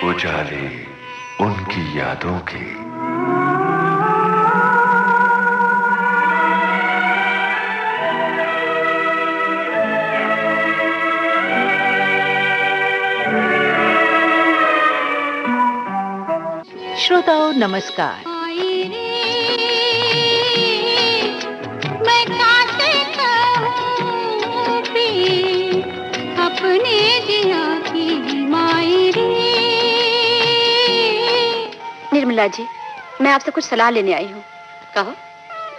उजाले उनकी यादों के। श्रोताओं नमस्कार। निर्मला जी, मैं आपसे कुछ सलाह लेने आई हूँ। कहो।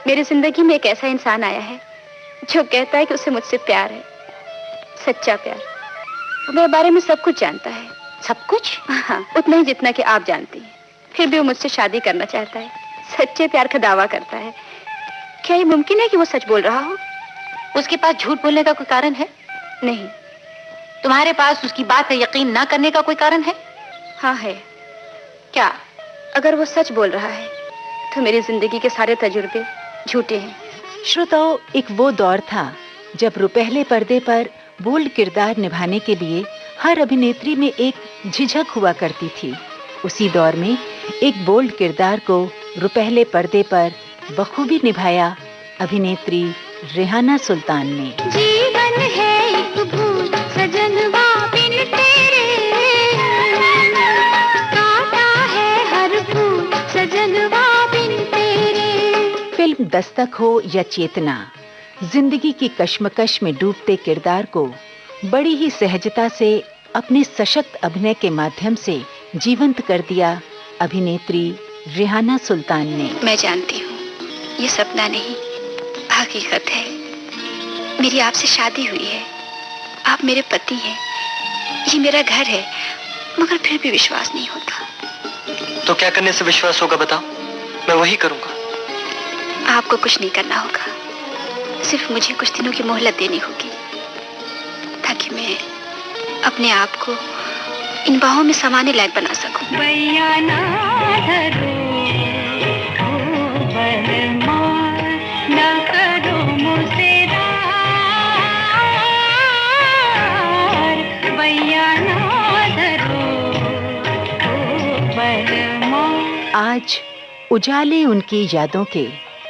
मेरी जिंदगी में एक ऐसा इंसान आया है जो कहता है कि उसे मुझसे प्यार है, सच्चा प्यार। वो मेरे बारे में सब कुछ जानता है। सब कुछ? हाँ, उतना ही जितना कि आप जानती हैं। फिर भी वो मुझसे शादी करना चाहता है, सच्चे प्यार का दावा करता है। क्या ये मुमकिन है कि वो सच बोल रहा हो? उसके पास झूठ बोलने का कोई कारण है? नहीं। तुम्हारे पास उसकी बात का यकीन ना करने का कोई कारण है? हाँ है। क्या? अगर वो सच बोल रहा है तो मेरी जिंदगी के सारे तजुर्बे झूठे हैं। श्रोताओं, एक वो दौर था जब रुपहले पर्दे पर बोल्ड किरदार निभाने के लिए हर अभिनेत्री में एक झिझक हुआ करती थी। उसी दौर में एक बोल्ड किरदार को रुपहले पर्दे पर बखूबी निभाया अभिनेत्री रेहाना सुल्तान ने। जीवन है एक भूत सजनवा बिन तेरे, काटा है हर फूल सजनवा बिन तेरे। फिल्म दस्तक हो या चेतना, जिंदगी की कश्मकश में डूबते किरदार को बड़ी ही सहजता से अपने सशक्त अभिनय के माध्यम से जीवंत कर दिया अभिनेत्री रेहाना सुल्तान ने। मैं जानती हूँ ये सपना नहीं, हकीकत है। मेरी आपसे शादी हुई है, आप मेरे पति हैं, ये मेरा घर है, मगर फिर भी विश्वास नहीं होता। तो क्या करने से विश्वास होगा बताओ? मैं वही करूंगा। आपको कुछ नहीं करना होगा, सिर्फ मुझे कुछ दिनों की मोहलत देनी होगी ताकि मैं अपने आप को इन बाहों में समाने लायक बना सकूं। भैया ना धरो ओ बलमार, ना करो मुझसे रार, भैया ना धरो ओ बलमार। आज उजाले उनकी यादों के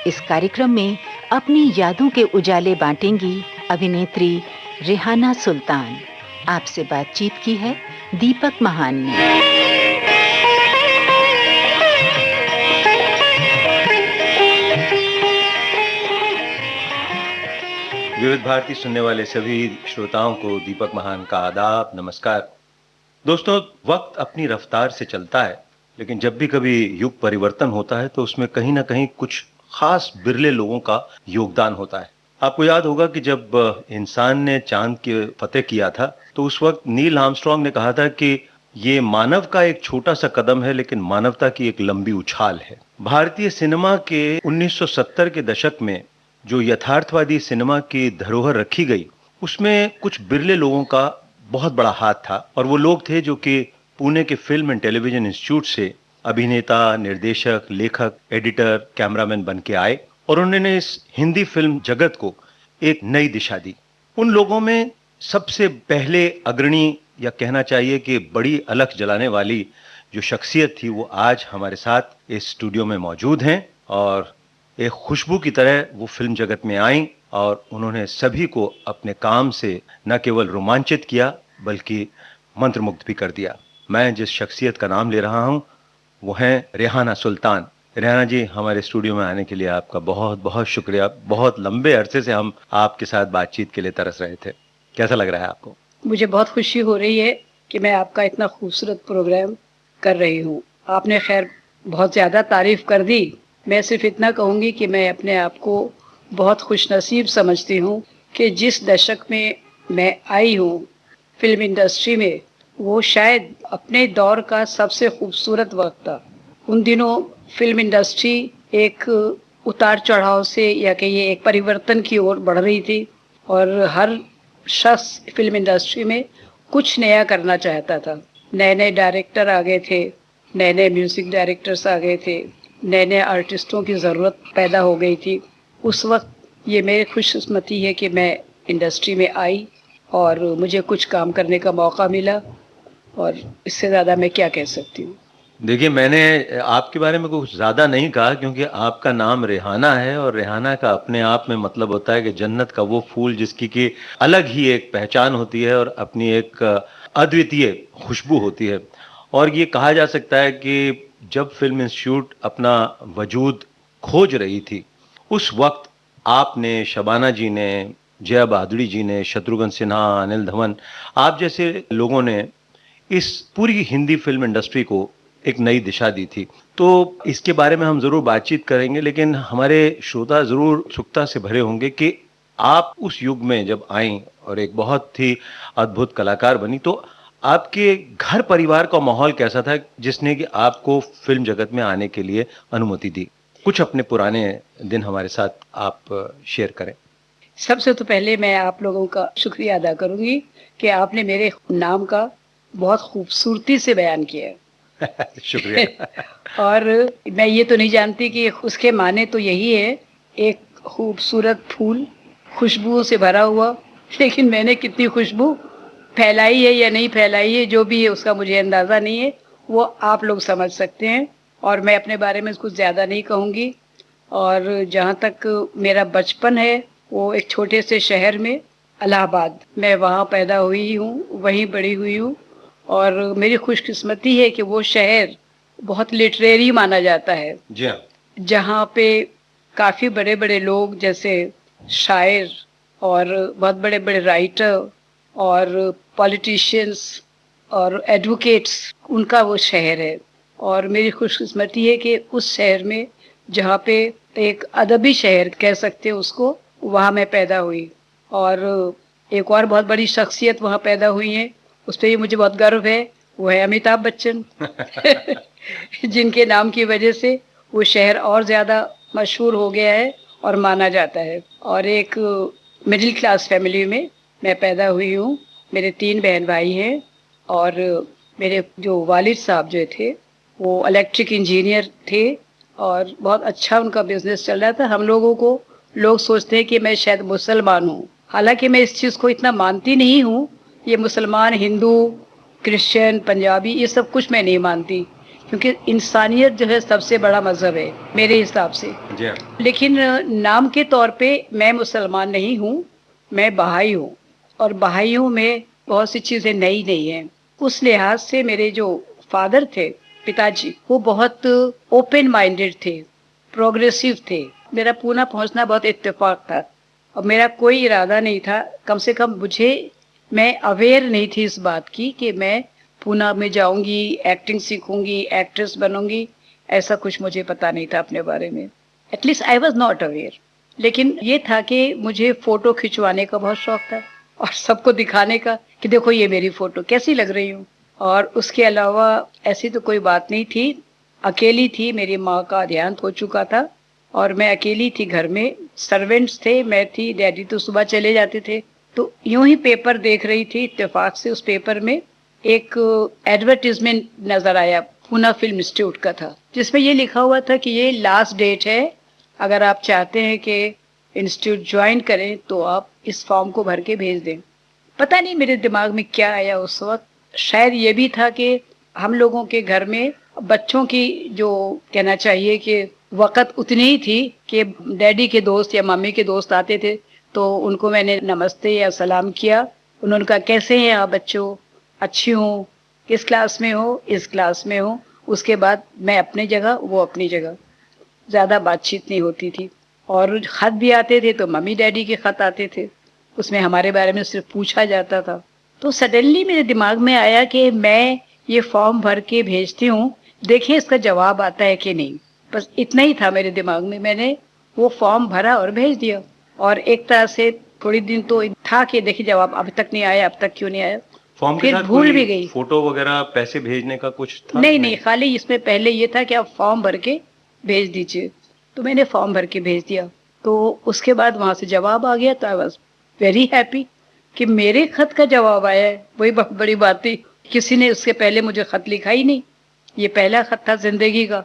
इस कार्यक्रम में अपनी यादों के उजाले बांटेंगी अभिनेत्री रेहाना सुल्तान। आपसे बातचीत की है दीपक महान ने। विविध भारती सुनने वाले सभी श्रोताओं को दीपक महान का आदाब, नमस्कार। दोस्तों, वक्त अपनी रफ्तार से चलता है, लेकिन जब भी कभी युग परिवर्तन होता है तो उसमें कहीं ना कहीं कुछ खास बिरले लोगों का योगदान होता है। आपको याद होगा कि जब इंसान ने चांद की फतेह किया था तो उस वक्त नील आर्मस्ट्रांग ने कहा था कि ये मानव का एक छोटा सा कदम है लेकिन मानवता की एक लंबी उछाल है। भारतीय सिनेमा के 1970 के दशक में जो यथार्थवादी सिनेमा की धरोहर रखी गई, उसमें कुछ बिरले लोगों का बहुत बड़ा हाथ था, और वो लोग थे जो कि पुणे के फिल्म एंड टेलीविजन इंस्टीट्यूट से अभिनेता, निर्देशक, लेखक, एडिटर, कैमरामैन बन के आए और उन्होंने इस हिंदी फिल्म जगत को एक नई दिशा दी। उन लोगों में सबसे पहले अग्रणी, या कहना चाहिए कि बड़ी अलख जलाने वाली जो शख्सियत थी, वो आज हमारे साथ इस स्टूडियो में मौजूद हैं और एक खुशबू की तरह वो फिल्म जगत में आईं और उन्होंने सभी को अपने काम से न केवल रोमांचित किया बल्कि मंत्रमुग्ध भी कर दिया। मैं जिस शख्सियत का नाम ले रहा हूं वो हैं रेहाना सुल्तान। रेहाना जी, हमारे स्टूडियो में आने के लिए आपका बहुत बहुत शुक्रिया। बहुत लंबे अरसे से हम आपके साथ बातचीत के लिए तरस रहे थे। कैसा लग रहा है आपको? मुझे बहुत खुशी हो रही है कि मैं आपका इतना खूबसूरत प्रोग्राम कर रही हूँ। आपने खैर बहुत ज़्यादा तारीफ कर दी। मैं सिर्फ इतना कहूँगी कि मैं अपने आप को बहुत खुशनसीब समझती हूँ कि जिस दशक में मैं आई हूँ फिल्म इंडस्ट्री में, वो शायद अपने दौर का सबसे खूबसूरत वक्त था। उन दिनों फिल्म इंडस्ट्री एक उतार चढ़ाव से, या कहिए एक परिवर्तन की ओर बढ़ रही थी, और हर शख्स फिल्म इंडस्ट्री में कुछ नया करना चाहता था। नए नए डायरेक्टर आ गए थे, नए नए म्यूजिक डायरेक्टर्स आ गए थे, नए नए आर्टिस्टों की ज़रूरत पैदा हो गई थी। उस वक्त ये मेरी खुशकिस्मती है कि मैं इंडस्ट्री में आई और मुझे कुछ काम करने का मौका मिला, और इससे ज़्यादा मैं क्या कह सकती हूँ। देखिए, मैंने आपके बारे में कुछ ज़्यादा नहीं कहा, क्योंकि आपका नाम रेहाना है और रेहाना का अपने आप में मतलब होता है कि जन्नत का वो फूल जिसकी कि अलग ही एक पहचान होती है और अपनी एक अद्वितीय खुशबू होती है। और ये कहा जा सकता है कि जब फिल्म इंस्टीट्यूट अपना वजूद खोज रही थी, उस वक्त आपने, शबाना जी ने, जया भादुड़ी जी ने, शत्रुघ्न सिन्हा, अनिल धवन, आप जैसे लोगों ने इस पूरी हिंदी फिल्म इंडस्ट्री को एक नई दिशा दी थी। तो इसके बारे में हम ज़रूर बातचीत करेंगे, लेकिन हमारे श्रोता ज़रूर उत्सुकता से भरे होंगे कि आप उस युग में जब आईं और एक बहुत ही अद्भुत कलाकार बनी, तो आपके घर परिवार का माहौल कैसा था जिसने कि आपको फिल्म जगत में आने के लिए अनुमति दी? कुछ अपने पुराने दिन हमारे साथ आप शेयर करें। सबसे तो पहले मैं आप लोगों का शुक्रिया अदा करूंगी कि आपने मेरे नाम का बहुत खूबसूरती से बयान किया है। शुक्रिया। और मैं ये तो नहीं जानती कि उसके माने तो यही है, एक खूबसूरत फूल खुशबुओं से भरा हुआ, लेकिन मैंने कितनी खुशबू फैलाई है या नहीं फैलाई है, जो भी है उसका मुझे अंदाज़ा नहीं है, वो आप लोग समझ सकते हैं। और मैं अपने बारे में कुछ ज़्यादा नहीं कहूँगी। और जहाँ तक मेरा बचपन है, वो एक छोटे से शहर में, इलाहाबाद, मैं वहाँ पैदा हुई हूँ, वहीं बड़ी हुई हूँ। और मेरी खुशकिस्मती है कि वो शहर बहुत लिटरेरी माना जाता है। जी हाँ। जहाँ पे काफ़ी बड़े बड़े लोग, जैसे शायर और बहुत बड़े बड़े राइटर और पॉलिटिशियंस और एडवोकेट्स, उनका वो शहर है। और मेरी खुशकिस्मती है कि उस शहर में, जहाँ पे एक अदबी शहर कह सकते हैं उसको, वहाँ मैं पैदा हुई। और एक और बहुत बड़ी शख्सियत वहाँ पैदा हुई है, उस पर मुझे बहुत गर्व है, वो है अमिताभ बच्चन। जिनके नाम की वजह से वो शहर और ज़्यादा मशहूर हो गया है और माना जाता है। और एक मिडिल क्लास फैमिली में मैं पैदा हुई हूँ। मेरे 3 बहन भाई हैं और मेरे जो वालिद साहब जो थे वो इलेक्ट्रिक इंजीनियर थे और बहुत अच्छा उनका बिजनेस चल रहा था। हम लोगों को लोग सोचते हैं कि मैं शायद मुसलमान हूँ, हालांकि मैं इस चीज़ को इतना मानती नहीं हूँ। ये मुसलमान, हिंदू, क्रिश्चियन, पंजाबी, ये सब कुछ मैं नहीं मानती, क्योंकि इंसानियत जो है सबसे बड़ा मजहब है मेरे हिसाब से। लेकिन नाम के तौर पे मैं मुसलमान नहीं हूँ, मैं बहाई हूँ। और बहाइयों में बहुत सी चीज़ें नई नई हैं। उस लिहाज से मेरे जो फादर थे, पिताजी, वो बहुत ओपन माइंडेड थे, प्रोग्रेसिव थे। मेरा पूना पहुंचना बहुत इत्तेफाक था और मेरा कोई इरादा नहीं था, कम से कम मैं अवेयर नहीं थी इस बात की कि मैं पूना में जाऊंगी, एक्टिंग सीखूंगी, एक्ट्रेस बनूंगी। ऐसा कुछ मुझे पता नहीं था अपने बारे में। At least I was not aware. लेकिन ये था कि मुझे फ़ोटो खिंचवाने का बहुत शौक था और सबको दिखाने का कि देखो ये मेरी फ़ोटो कैसी लग रही हूँ। और उसके अलावा ऐसी तो कोई बात नहीं थी। अकेली थी, मेरी माँ का देहांत हो चुका था और मैं अकेली थी घर में। सर्वेंट्स थे, मैं थी, डैडी तो सुबह चले जाते थे। तो यूं ही पेपर देख रही थी, इत्तेफाक से उस पेपर में एक एडवर्टीजमेंट नज़र आया, पूना फिल्म इंस्टीट्यूट का था, जिसमें ये लिखा हुआ था कि ये लास्ट डेट है, अगर आप चाहते हैं कि इंस्टीट्यूट ज्वाइन करें तो आप इस फॉर्म को भर के भेज दें। पता नहीं मेरे दिमाग में क्या आया उस वक्त, शायद ये भी था कि हम लोगों के घर में बच्चों की जो कहना चाहिए कि वक़्त उतनी ही थी कि डैडी के दोस्त या मम्मी के दोस्त आते थे तो उनको मैंने नमस्ते या सलाम किया। उन्होंने कहा कैसे हैं आप बच्चों, अच्छी हूँ, किस क्लास में हो, इस क्लास में हूँ। उसके बाद मैं अपनी जगह, वो अपनी जगह, ज़्यादा बातचीत नहीं होती थी। और ख़त भी आते थे तो मम्मी डैडी के ख़त आते थे, उसमें हमारे बारे में सिर्फ पूछा जाता था। तो सडनली मेरे दिमाग में आया कि मैं ये फॉर्म भर के भेजती हूँ, देखिए इसका जवाब आता है कि नहीं। बस इतना ही था मेरे दिमाग में। मैंने वो फॉर्म भरा और भेज दिया। और एक तरह से थोड़ी दिन तो था कि देखिए जवाब अब तक नहीं आया, अब तक क्यों नहीं आया। फॉर्म फिर भूल भी गई। फोटो वगैरह पैसे भेजने का कुछ था? नहीं, खाली इसमें पहले ये था कि आप फॉर्म भर के भेज दीजिए। तो मैंने फॉर्म भर के भेज दिया। तो उसके बाद वहाँ से जवाब आ गया तो आई वॉज वेरी हैप्पी कि मेरे खत का जवाब आया है। वही बहुत बड़ी बात थी, किसी ने उसके पहले मुझे खत लिखा ही नहीं, ये पहला खत था जिंदगी का।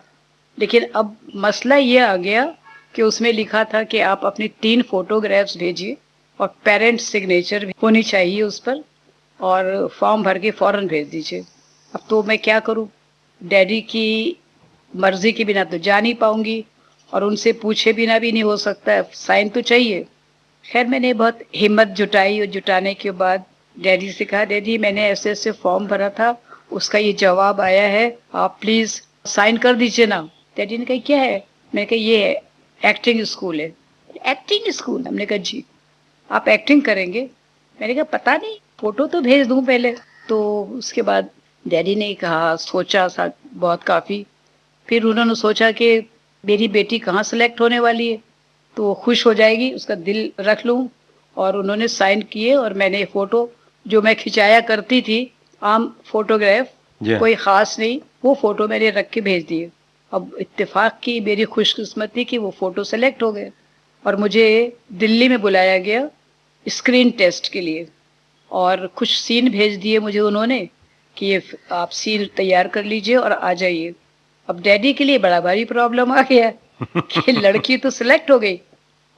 लेकिन अब मसला ये आ गया कि उसमें लिखा था कि आप अपनी 3 फोटोग्राफ्स भेजिए और पेरेंट्स सिग्नेचर होनी चाहिए उस पर, और फॉर्म भर के फ़ौरन भेज दीजिए। अब तो मैं क्या करूं, डैडी की मर्जी के बिना तो जा नहीं पाऊंगी और उनसे पूछे बिना भी नहीं हो सकता, साइन तो चाहिए। खैर मैंने बहुत हिम्मत जुटाई और जुटाने के बाद डैडी से कहा, डैडी मैंने ऐसे ऐसे फॉर्म भरा था, उसका ये जवाब आया है, आप प्लीज साइन कर दीजिए ना। डैडी ने कहा क्या है? मैंने कहा ये है एक्टिंग स्कूल है। Acting school? हमने कहा जी। आप एक्टिंग करेंगे? मैंने कहा पता नहीं, फोटो तो भेज दूं पहले। तो उसके बाद डैडी ने कहा, सोचा सा बहुत काफी, फिर उन्होंने सोचा कि मेरी बेटी कहाँ सेलेक्ट होने वाली है, तो वो खुश हो जाएगी, उसका दिल रख लूं। और उन्होंने साइन किए और मैंने फोटो जो मैं खिंचाया करती थी, आम फोटोग्राफ, कोई खास नहीं, वो फोटो मैंने रख के भेज दिए। अब इत्तेफाक की मेरी खुशकिस्मती कि वो फोटो सेलेक्ट हो गए और मुझे दिल्ली में बुलाया गया स्क्रीन टेस्ट के लिए और कुछ सीन भेज दिए मुझे उन्होंने कि ये आप सीन तैयार कर लीजिए और आ जाइए। अब डैडी के लिए बड़ा भारी प्रॉब्लम आ गया कि लड़की तो सिलेक्ट हो गई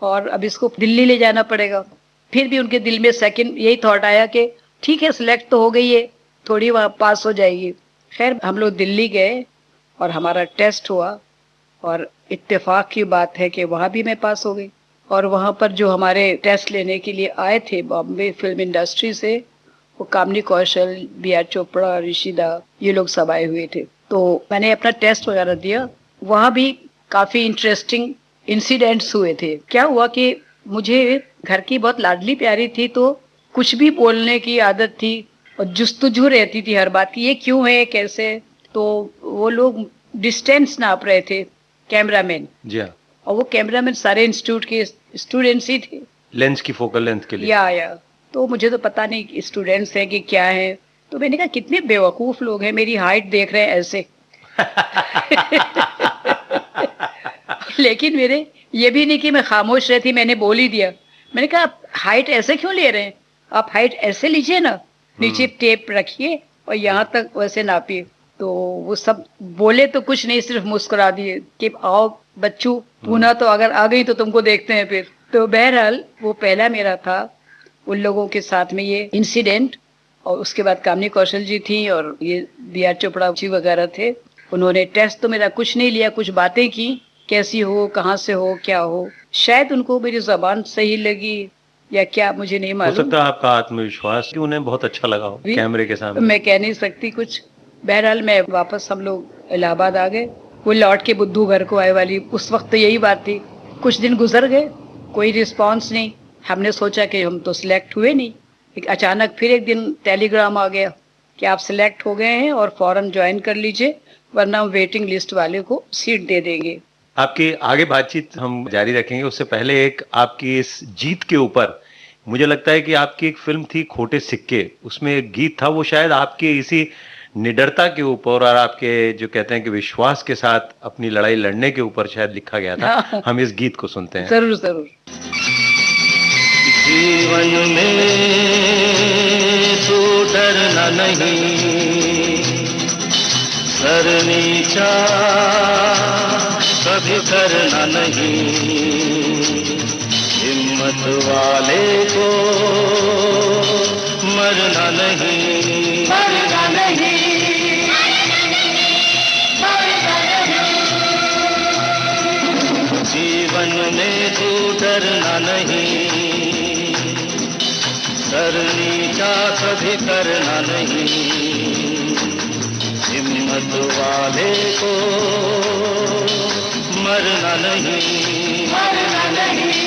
और अब इसको दिल्ली ले जाना पड़ेगा। फिर भी उनके दिल में सेकंड यही थॉट आया कि ठीक है सिलेक्ट तो हो गई है, थोड़ी वहाँ पास हो जाएगी। खैर हम लोग दिल्ली गए और हमारा टेस्ट हुआ और इत्तेफाक की बात है कि वहाँ भी मैं पास हो गई। और वहाँ पर जो हमारे टेस्ट लेने के लिए आए थे बॉम्बे फिल्म इंडस्ट्री से, वो कामनी कौशल, बी.आर. चोपड़ा, ऋषिदा, ये लोग सब आए हुए थे। तो मैंने अपना टेस्ट वगैरह दिया। वहाँ भी काफी इंटरेस्टिंग इंसिडेंट्स हुए थे। क्या हुआ कि मुझे घर की बहुत लाडली प्यारी थी, तो कुछ भी बोलने की आदत थी और जुस्तजू रहती थी हर बात की, ये क्यों है कैसे। तो वो लोग डिस्टेंस नाप रहे थे, कैमरामैन जी, और वो कैमरामैन सारे इंस्टीट्यूट के स्टूडेंट्स ही थे, लेंस की फोकल लेंथ के लिए। या तो मुझे तो पता नहीं स्टूडेंट्स हैं कि क्या है। तो मैंने कहा कितने बेवकूफ लोग हैं, मेरी हाइट देख रहे हैं ऐसे। लेकिन मेरे ये भी नहीं कि मैं खामोश रहती, मैंने बोल ही दिया। मैंने कहा आप हाइट ऐसे क्यों ले रहे हैं, आप हाइट ऐसे लीजिए ना, नीचे टेप रखिए और यहाँ तक वैसे नापिए। तो वो सब बोले तो कुछ नहीं, सिर्फ मुस्कुरा दिए कि आओ बच्चू, पूना तो अगर आ गई तो तुमको देखते हैं फिर। तो बहरहाल वो पहला मेरा था उन लोगों के साथ में ये इंसिडेंट। और उसके बाद कामनी कौशल जी थी और ये बी.आर. चोपड़ा जी वगैरह थे। उन्होंने टेस्ट तो मेरा कुछ नहीं लिया, कुछ बातें की, कैसी हो, कहाँ से हो, क्या हो। शायद उनको मेरी जबान सही लगी या क्या, मुझे नहीं मालूम। हो सकता है आपका आत्मविश्वास कि उन्हें बहुत अच्छा लगा हो कैमरे के सामने, मैं कह नहीं सकती कुछ। बहरहाल मैं वापस, हम लोग इलाहाबाद आ गए। वो लौट के बुद्धू घर को आए वाली उस वक्त तो यही बात थी। कुछ दिन गुजर गए, कोई रिस्पांस नहीं। हमने सोचा कि हम तो सिलेक्ट हुए नहीं। एक अचानक फिर एक दिन टेलीग्राम आ गया कि आप सिलेक्ट हो गए हैं और फौरन ज्वाइन कर लीजिए, वरना हम वेटिंग लिस्ट वाले को सीट दे देंगे। आपकी आगे बातचीत हम जारी रखेंगे, उससे पहले एक आपकी इस जीत के ऊपर, मुझे लगता है कि आपकी एक फिल्म थी खोटे सिक्के, उसमें एक गीत था, वो शायद आपके इसी निडरता के ऊपर और आपके जो कहते हैं कि विश्वास के साथ अपनी लड़ाई लड़ने के ऊपर शायद लिखा गया था। हम इस गीत को सुनते हैं। जरूर जरूर। जीवन में तू डरना नहीं, सर नीचा कभी करना नहीं, हिम्मत वाले को मरना नहीं, मरना नहीं। जीवन में तू डरना नहीं, सर नीचा कभी करना नहीं, हिम्मत वाले को मरना नहीं, मरना नहीं।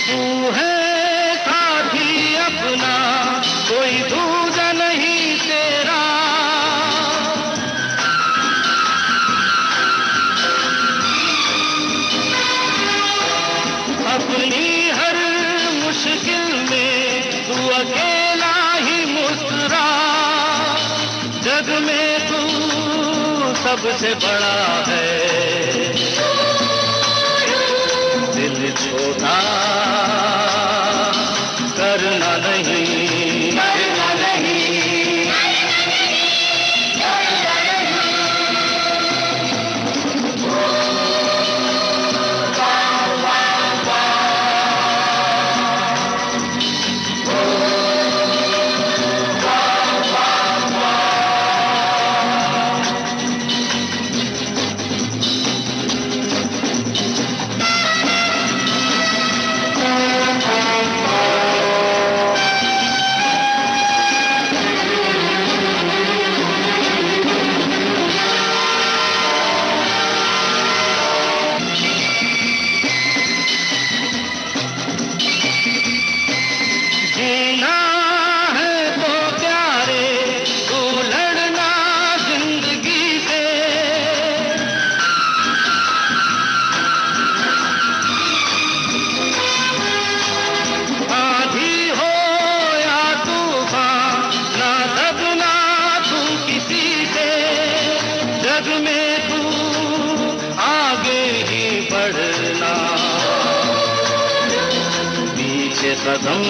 तू है सबसे बड़ा है। दिल छोटा करना नहीं, करना नहीं। जग में तू आगे ही बढ़ना, पीछे कदम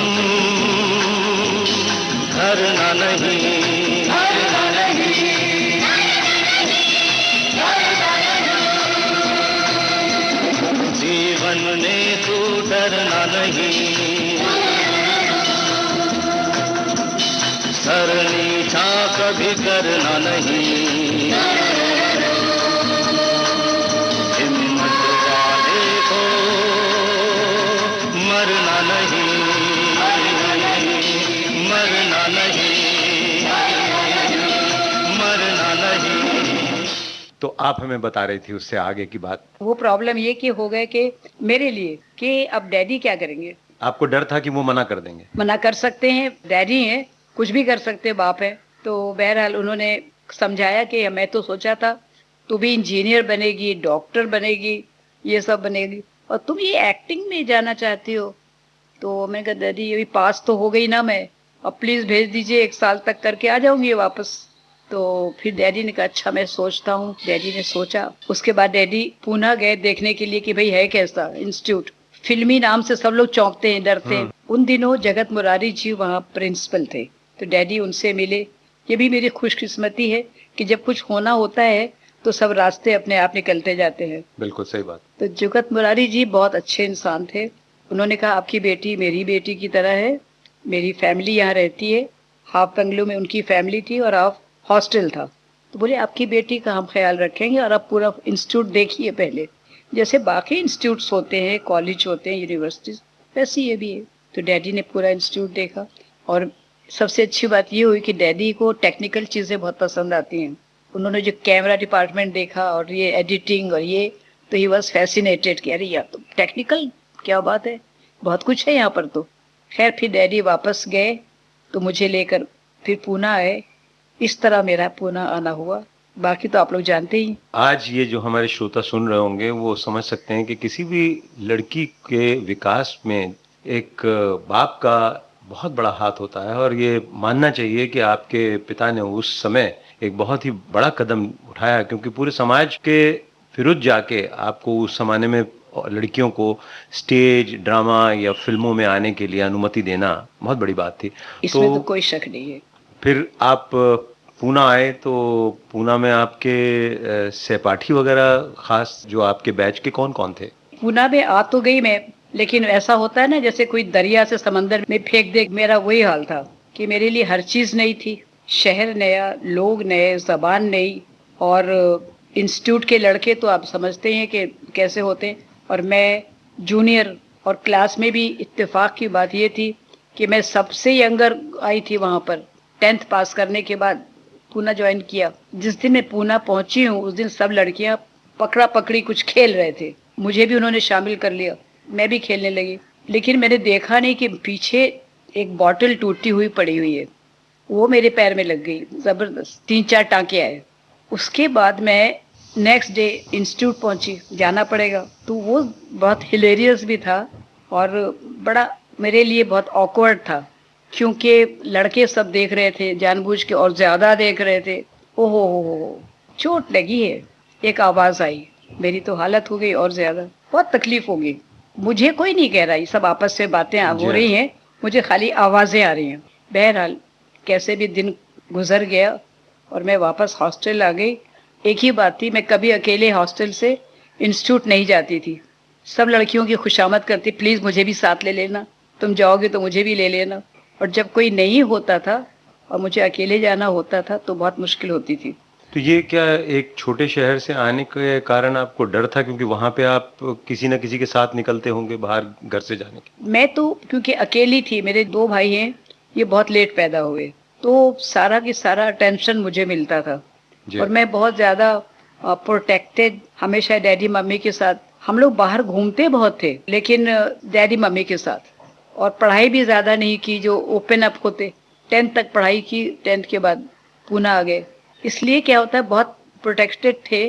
धरना नहीं, धरना नहीं, धरना नहीं। जीवन में तू डरना नहीं, सर नीचा कभी करना नहीं। हिम्मत वाले को मरना नहीं, मरना नहीं, मरना नहीं। तो आप हमें बता रही थी उससे आगे की बात। वो प्रॉब्लम ये कि हो गए कि मेरे लिए कि अब डैडी क्या करेंगे। आपको डर था कि वो मना कर देंगे? मना कर सकते हैं, डैडी हैं, कुछ भी कर सकते, बाप है। तो बहरहाल उन्होंने समझाया कि मैं तो सोचा था तू भी इंजीनियर बनेगी, डॉक्टर बनेगी, ये सब बनेगी, और तुम ये एक्टिंग में जाना चाहती हो। तो मैंने कहा डैडी अभी पास तो हो गई ना मैं, अब प्लीज भेज दीजिए, 1 साल तक करके आ जाऊंगी वापस। तो फिर डैडी ने कहा अच्छा मैं सोचता हूँ। डैडी ने सोचा, उसके बाद डैडी पुणे गए देखने के लिए कि भाई है कैसा इंस्टीट्यूट। फिल्मी नाम से सब लोग चौंकते हैं, डरते हैं। उन दिनों जगत मुरारी जी वहाँ प्रिंसिपल थे, तो डैडी उनसे मिले। ये भी मेरी खुशकिस्मती है कि जब कुछ होना होता है तो सब रास्ते अपने आप निकलते जाते हैं। बिल्कुल सही बात। तो जगत मुरारी जी बहुत अच्छे इंसान थे। उन्होंने कहा आपकी बेटी मेरी बेटी की तरह है, मेरी फैमिली यहाँ रहती है, हाफ बंगलो में उनकी फैमिली थी और हाफ हॉस्टल था। तो बोले आपकी बेटी का हम ख्याल रखेंगे और आप पूरा इंस्टीट्यूट देखिए पहले, जैसे बाकी इंस्टीट्यूट्स होते हैं, कॉलेज होते हैं, यूनिवर्सिटीज, वैसे ये भी है। तो डैडी ने पूरा इंस्टीट्यूट देखा और सबसे अच्छी बात ये हुई कि डैडी को टेक्निकल चीज़ें बहुत पसंद आती हैं। उन्होंने जो कैमरा डिपार्टमेंट देखा और ये एडिटिंग और ये, तो ही वॉज फैसिनेटेड कि अरे यार तो टेक्निकल क्या बात है, बहुत कुछ है यहाँ पर। तो खैर फिर डैडी वापस गए तो मुझे लेकर फिर पुणे आए। इस तरह मेरा पुणे आना हुआ। बाकी तो आप लोग जानते ही। आज ये जो हमारे श्रोता सुन रहे होंगे वो समझ सकते हैं कि किसी भी लड़की के विकास में एक बाप का बहुत बड़ा हाथ होता है, और ये मानना चाहिए कि आपके पिता ने उस समय एक बहुत ही बड़ा कदम उठाया, क्योंकि पूरे समाज के विरुद्ध जाके आपको उस जमाने में लड़कियों को स्टेज ड्रामा या फिल्मों में आने के लिए अनुमति देना बहुत बड़ी बात थी। इसमें तो कोई शक नहीं है। फिर आप पुणे आए तो पुणे में आपके सहपाठी वगैरह खास जो आपके बैच के कौन कौन थे? पुणे में आ तो गई मैं, लेकिन ऐसा होता है ना जैसे कोई दरिया से समंदर में फेंक दे, मेरा वही हाल था कि मेरे लिए हर चीज नई थी। शहर नया, लोग नए, जबान नई, और इंस्टीट्यूट के लड़के तो आप समझते हैं कि कैसे होते हैं। और मैं जूनियर, और क्लास में भी इत्तेफाक की बात ये थी कि मैं सबसे यंगर आई थी वहाँ पर। 10th पास करने के बाद पुणे ज्वाइन किया। जिस दिन मैं पुणे पहुंची हूँ उस दिन सब लड़कियां पकड़ा पकड़ी कुछ खेल रहे थे, मुझे भी उन्होंने शामिल कर लिया, मैं भी खेलने लगी। लेकिन मैंने देखा नहीं कि पीछे एक बॉटल टूटी हुई पड़ी हुई है, वो मेरे पैर में लग गई जबरदस्त, 3-4 टांके आए। उसके बाद मैं नेक्स्ट डे इंस्टीट्यूट पहुंची, जाना पड़ेगा। तो वो बहुत हिलेरियस भी था और बड़ा मेरे लिए बहुत ऑकवर्ड था, क्योंकि लड़के सब देख रहे थे जानबूझ के और ज्यादा देख रहे थे। ओहो हो, चोट लगी है। एक आवाज आई, मेरी तो हालत हो गई और ज्यादा, बहुत तकलीफ हो गई। मुझे कोई नहीं कह रहा, ये सब आपस से बातें हो रही हैं, मुझे खाली आवाजें आ रही हैं। बहरहाल कैसे भी दिन गुजर गया और मैं वापस हॉस्टल आ गई। एक ही बात थी, मैं कभी अकेले हॉस्टल से इंस्टीट्यूट नहीं जाती थी। सब लड़कियों की खुशामद करती, प्लीज मुझे भी साथ ले लेना, तुम जाओगे तो मुझे भी ले लेना। और जब कोई नहीं होता था और मुझे अकेले जाना होता था तो बहुत मुश्किल होती थी। तो ये क्या एक छोटे शहर से आने के कारण आपको डर था, क्योंकि वहां पे आप किसी न किसी के साथ निकलते होंगे बाहर घर से जाने के? मैं तो क्योंकि अकेली थी, मेरे 2 भाई हैं, ये बहुत लेट पैदा हुए, तो सारा की सारा टेंशन मुझे मिलता था। और मैं बहुत ज्यादा प्रोटेक्टेड, हमेशा डैडी मम्मी के साथ। हम लोग बाहर घूमते बहुत थे, लेकिन डैडी मम्मी के साथ। और पढ़ाई भी ज्यादा नहीं की, जो ओपन अप होते। 10th तक पढ़ाई की, 10th के बाद पूना आ गए। इसलिए क्या होता है, बहुत प्रोटेक्टेड थे।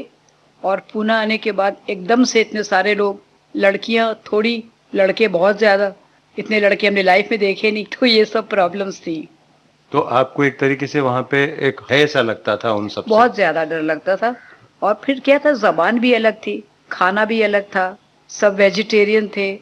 और पूना आने के बाद एकदम से इतने सारे लोग, लड़कियां थोड़ी, लड़के बहुत ज्यादा, इतने लड़के हमने लाइफ में देखे नहीं, तो ये सब प्रॉब्लम्स थी। तो आपको एक तरीके से वहां पे एक भय सा लगता था उन सब से? बहुत ज्यादा डर लगता था। और फिर क्या था, जबान भी अलग थी, खाना भी अलग था, सब वेजिटेरियन थे।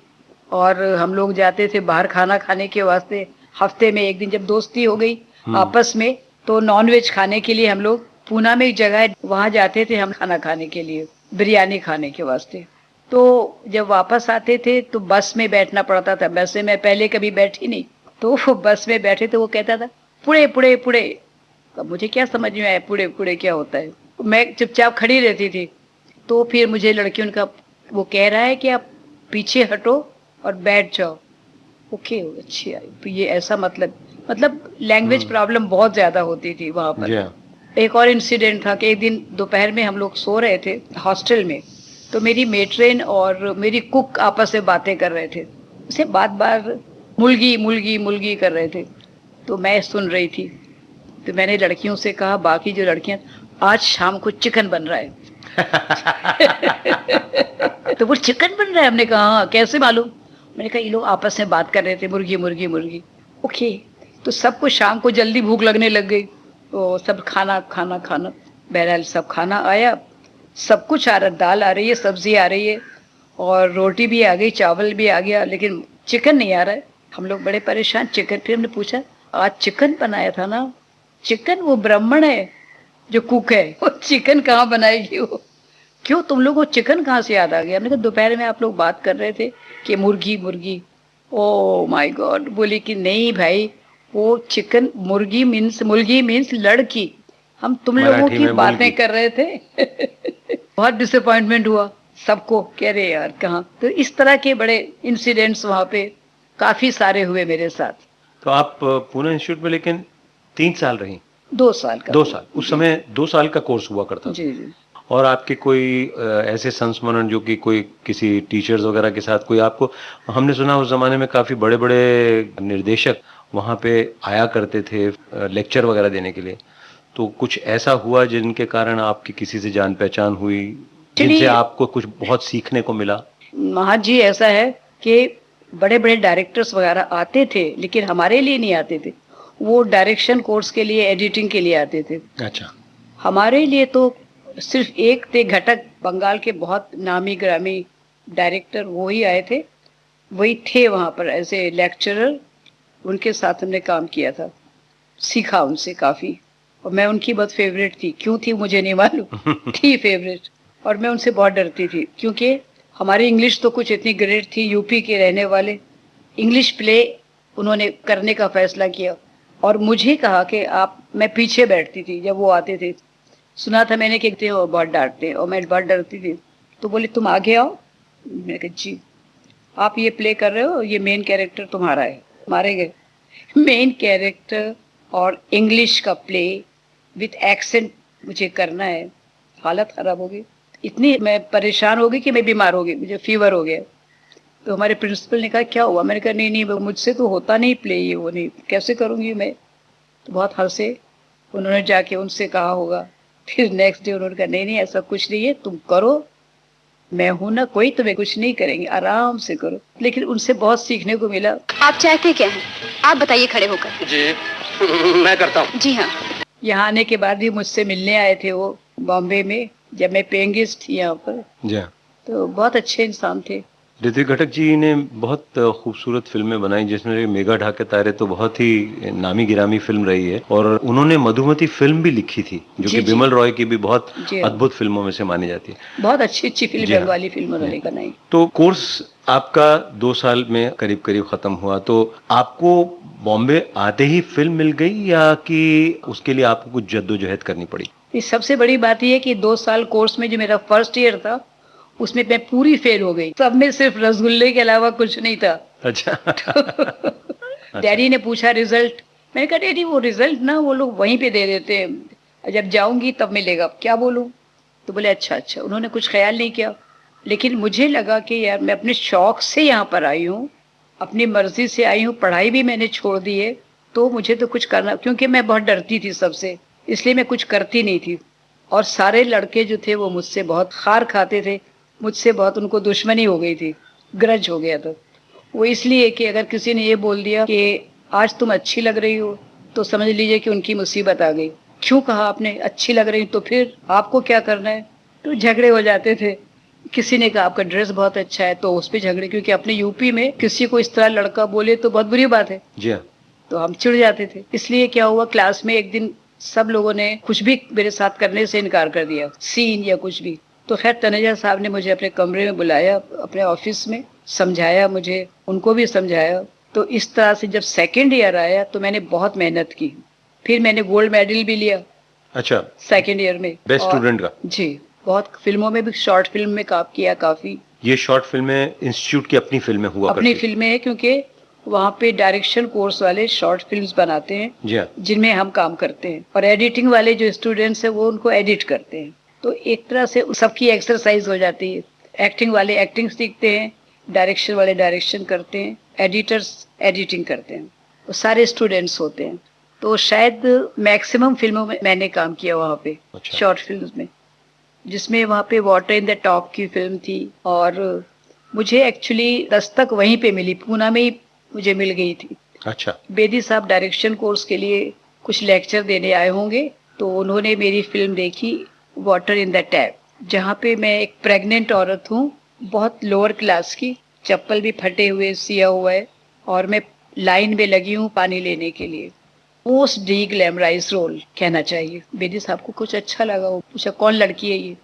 और हम लोग जाते थे बाहर खाना खाने के वास्ते, हफ्ते में एक दिन जब दोस्ती हो गई आपस में, तो नॉनवेज खाने के लिए हम लोग पूना में एक जगह है, वहां जाते थे हम खाना खाने के लिए, बिरयानी खाने के वास्ते। तो जब वापस आते थे तो बस में बैठना पड़ता था। बस में मैं पहले कभी बैठी नहीं, तो वो बस में बैठे तो वो कहता था पुड़े पुड़े पुड़े। अब मुझे क्या समझ में आया पुड़े पुड़े क्या होता है। मैं चुपचाप खड़ी रहती थी। तो फिर मुझे लड़कियों का वो कह रहा है कि आप पीछे हटो और बैठ जाओ। ओके, अच्छी आई। तो ये ऐसा मतलब लैंग्वेज प्रॉब्लम बहुत ज्यादा होती थी वहां पर। एक और इंसिडेंट था कि एक दिन दोपहर में हम लोग सो रहे थे हॉस्टल में, तो मेरी मेट्रेन और मेरी कुक आपस में बातें कर रहे थे। उसे बार मुलगी मुलगी मुलगी कर रहे थे, तो मैं सुन रही थी। तो मैंने लड़कियों से कहा, बाकी जो लड़कियां, आज शाम को चिकन बन रहा है। तो वो चिकन बन रहा है? हमने कहा हाँ, कैसे मालूम? मैंने कहा ये लोग आपस में बात कर रहे थे, मुर्गी मुर्गी मुर्गी। ओके, तो सबको शाम को जल्दी भूख लगने लग गई, तो सब खाना खाना खाना। बहरहाल सब खाना आया, सब कुछ आ रहा, दाल आ रही है, सब्जी आ रही है, और रोटी भी आ गई, चावल भी आ गया, लेकिन चिकन नहीं आ रहा है। हम लोग बड़े परेशान। चिकन, फिर हमने पूछा आज चिकन बनाया था ना? चिकन वो ब्राह्मण है जो कुक है, वो चिकन कहाँ बनाएगी वो? क्यों, तुम लोगों को चिकन कहाँ से याद आ गया? हमने कहा दोपहर में आप लोग बात कर रहे थे कि मुर्गी मुर्गी। Oh my God. बोली कि नहीं भाई, वो चिकन, मुर्गी मीन्स लड़की, हम तुम लोगों की बातें कर रहे थे। बहुत डिसअपॉइंटमेंट हुआ सबको, कह रहे यार कहाँ। तो इस तरह के बड़े इंसिडेंट्स वहां पे काफी सारे हुए मेरे साथ। तो आप पूना इंस्टीट्यूट में लेकिन 3 साल रही? 2 साल का। 2 साल, उस समय 2 साल का कोर्स हुआ करता था। जी जी। और आपके कोई ऐसे संस्मरण जो कि कोई किसी टीचर्स वगैरह के साथ कोई आपको, हमने सुना उस जमाने में काफी बड़े बड़े निर्देशक वहां पे आया करते थे लेक्चर वगैरह देने के लिए, तो कुछ ऐसा हुआ जिनके कारण आपकी किसी से जान पहचान हुई, जिनसे आपको कुछ बहुत सीखने को मिला? हाँ जी, ऐसा है कि बड़े बड़े डायरेक्टर्स वगैरह आते थे, लेकिन हमारे लिए नहीं आते थे। वो डायरेक्शन कोर्स के लिए, एडिटिंग के लिए आते थे। अच्छा। हमारे लिए तो सिर्फ एक थे घटक, बंगाल के बहुत नामी ग्रामी डायरेक्टर, वो ही आए थे, वही थे वहाँ पर एज ए लेक्चरर। उनके साथ हमने काम किया था, सीखा उनसे काफ़ी। और मैं उनकी बहुत फेवरेट थी, क्यों थी मुझे नहीं मालूम, थी फेवरेट। और मैं उनसे बहुत डरती थी, क्योंकि हमारी इंग्लिश तो कुछ इतनी ग्रेट थी, यूपी के रहने वाले। इंग्लिश प्ले उन्होंने करने का फैसला किया और मुझे कहा कि आप, मैं पीछे बैठती थी जब वो आते थे। सुना था मैंने कि थे और बहुत डांटते, और मैं बहुत डरती थी। तो बोले तुम आगे आओ। मैंने कहा जी, आप ये प्ले कर रहे हो, ये मेन कैरेक्टर तुम्हारा है। मारे गए। मेन कैरेक्टर और इंग्लिश का प्ले विथ एक्सेंट मुझे करना है। हालत खराब हो गई, इतनी मैं परेशान हो गई कि मैं बीमार हो गई, मुझे फीवर हो गया। तो हमारे प्रिंसिपल ने कहा क्या हुआ? मैंने कहा नहीं मुझसे तो होता नहीं प्ले, ये वो नहीं, कैसे करूँगी मैं? तो बहुत हंसे। उन्होंने जाके उनसे कहा होगा। फिर नेक्स्ट डे उन्होंने कहा नहीं ऐसा कुछ नहीं है, तुम करो, मैं हूं ना, कोई तुम्हें कुछ नहीं करेंगे, आराम से करो। लेकिन उनसे बहुत सीखने को मिला। आप चाहते क्या हैं? आप बताइए खड़े होकर। जी मैं करता हूँ। जी हाँ। यहाँ आने के बाद भी मुझसे मिलने आए थे वो, बॉम्बे में, जब मैं पेइंग गेस्ट थी यहाँ पर। जी हाँ। तो बहुत अच्छे इंसान थे। ऋत्विक घटक जी ने बहुत खूबसूरत फिल्में बनाई, जिसमें मेघा ढाके तारे तो बहुत ही नामी गिरामी फिल्म रही है, और उन्होंने मधुमती फिल्म भी लिखी थी जो कि बिमल रॉय की भी बहुत अद्भुत फिल्मों में से मानी जाती है। बहुत अच्छी अच्छी फिल्म, बंगाली फिल्म उन्होंने बनाई। तो कोर्स आपका 2 साल में करीब करीब खत्म हुआ, तो आपको बॉम्बे आते ही फिल्म मिल गई या कि उसके लिए आपको कुछ जद्दोजहद करनी पड़ी? सबसे बड़ी बात यह है कि 2 साल कोर्स में जो मेरा फर्स्ट ईयर था उसमें मैं पूरी फेल हो गई। सब में सिर्फ रसगुल्ले के अलावा कुछ नहीं था। अच्छा। डैडी ने पूछा रिजल्ट, मैंने कहा डैडी वो रिजल्ट ना वो लोग वहीं पे दे देते हैं, जब जाऊंगी तब मिलेगा, क्या बोलूं? तो बोले अच्छा अच्छा। उन्होंने कुछ ख्याल नहीं किया, लेकिन मुझे लगा कि यार मैं अपने शौक से यहाँ पर आई हूँ, अपनी मर्जी से आई हूँ, पढ़ाई भी मैंने छोड़ दी है, तो मुझे तो कुछ करना, क्योंकि मैं बहुत डरती थी सबसे, इसलिए मैं कुछ करती नहीं थी। और सारे लड़के जो थे वो मुझसे बहुत खार खाते थे, मुझसे बहुत उनको दुश्मनी हो गई थी, ग्रज हो गया था। वो इसलिए कि अगर किसी ने ये बोल दिया कि आज तुम अच्छी लग रही हो, तो समझ लीजिए कि उनकी मुसीबत आ गई। क्यों कहा आपने अच्छी लग रही, तो फिर आपको क्या करना है? तो झगड़े हो जाते थे। किसी ने कहा आपका ड्रेस बहुत अच्छा है, तो उस पर झगड़े, क्योंकि अपने यूपी में किसी को इस तरह लड़का बोले तो बहुत बुरी बात है। जी हाँ। तो हम चिढ़ जाते थे। इसलिए क्या हुआ, क्लास में एक दिन सब लोगों ने कुछ भी मेरे साथ करने से इनकार कर दिया, सीन या कुछ भी। तो खैर तनेजा साहब ने मुझे अपने कमरे में बुलाया, अपने ऑफिस में समझाया, मुझे उनको भी समझाया। तो इस तरह से जब सेकंड ईयर आया तो मैंने बहुत मेहनत की, फिर मैंने गोल्ड मेडल भी लिया। अच्छा, सेकंड ईयर में बेस्ट स्टूडेंट का? जी, बहुत फिल्मों में भी, शॉर्ट फिल्म में काम किया काफी। ये शॉर्ट फिल्में इंस्टीट्यूट की अपनी फिल्में हुआ अपनी फिल्में है, क्योंकि वहाँ पे डायरेक्शन कोर्स वाले शॉर्ट फिल्म्स बनाते हैं। जी हाँ। जिनमें हम काम करते हैं, और एडिटिंग वाले जो स्टूडेंट्स हैं वो उनको एडिट करते हैं। तो एक तरह से सबकी एक्सरसाइज हो जाती है। एक्टिंग वाले एक्टिंग सीखते हैं, डायरेक्शन वाले डायरेक्शन करते हैं, एडिटर्स एडिटिंग करते हैं, तो सारे स्टूडेंट्स होते हैं। तो शायद मैक्सिमम फिल्मों में मैंने काम किया वहाँ पे। अच्छा। शॉर्ट फिल्म्स में, जिसमें वहाँ पे वाटर इन द टॉप की फिल्म थी, और मुझे एक्चुअली दस्तक वहीं पे मिली, पूना में ही मुझे मिल गई थी। अच्छा। बेदी साहब डायरेक्शन कोर्स के लिए कुछ लेक्चर देने आए होंगे, तो उन्होंने मेरी फिल्म देखी वाटर इन द टैप, जहाँ पे मैं एक प्रेग्नेंट औरत हूँ, बहुत लोअर क्लास की, चप्पल भी फटे हुए सिया हुआ है, और मैं लाइन में लगी हूँ पानी लेने के लिए। मोस्ट डी ग्लैमराइज रोल कहना चाहिए। बेदी साहब को कुछ अच्छा लगा, वो पूछा कौन लड़की है ये,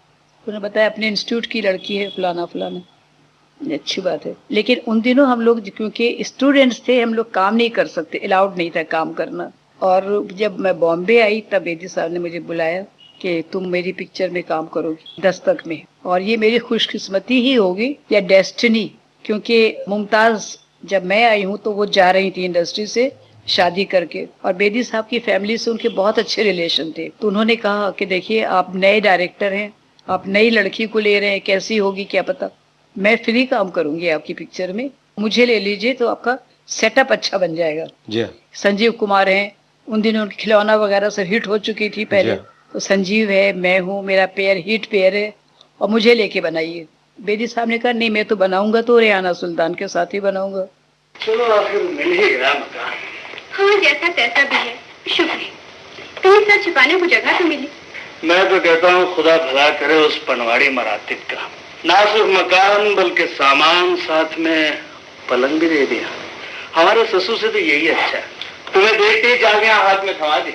उन्होंने बताया अपने इंस्टीट्यूट की लड़की है, फलाना फलाना। अच्छी बात है। लेकिन उन दिनों हम लोग क्योंकि स्टूडेंट्स थे, हम लोग काम नहीं कर सकते, अलाउड नहीं था काम करना। और जब मैं बॉम्बे आई तब बेदी साहब ने मुझे बुलाया कि तुम मेरी पिक्चर में काम करोगी, दस्तक में। और ये मेरी खुशकिस्मती ही होगी या डेस्टिनी, क्योंकि मुमताज जब मैं आई हूँ तो वो जा रही थी इंडस्ट्री से शादी करके, और बेदी साहब की फैमिली से उनके बहुत अच्छे रिलेशन थे। तो उन्होंने कहा कि देखिए आप नए डायरेक्टर हैं, आप नई लड़की को ले रहे हैं, कैसी होगी क्या पता, मैं फ्री काम करूंगी आपकी पिक्चर में, मुझे ले लीजिए तो आपका सेटअप अच्छा बन जाएगा। जी। संजीव कुमार हैं, उन दिनों उनकी खिलौना वगैरह सब हिट हो चुकी थी पहले, तो संजीव है, मैं हूँ, मेरा पेयर हिट पेयर है, और मुझे लेके बनाइए। बेदी साहब ने कहा नहीं मैं तो बनाऊंगा तो रेहाना सुल्तान के साथ ही बनाऊंगा। चलो आखिर मिल ही गया मकान। हाँ जैसा तैसा भी है, शुक्र है कहीं सर छिपाने को जगह तो मिली। मैं तो कहता हूँ खुदा भला करे उस पनवाड़ी मरातिब का, ना सिर्फ मकान बल्कि सामान साथ में पलंग भी दे दिया। हमारे ससुर से तो यही अच्छा है, तुम्हें देखते ही जालियां हाथ में थमा दी।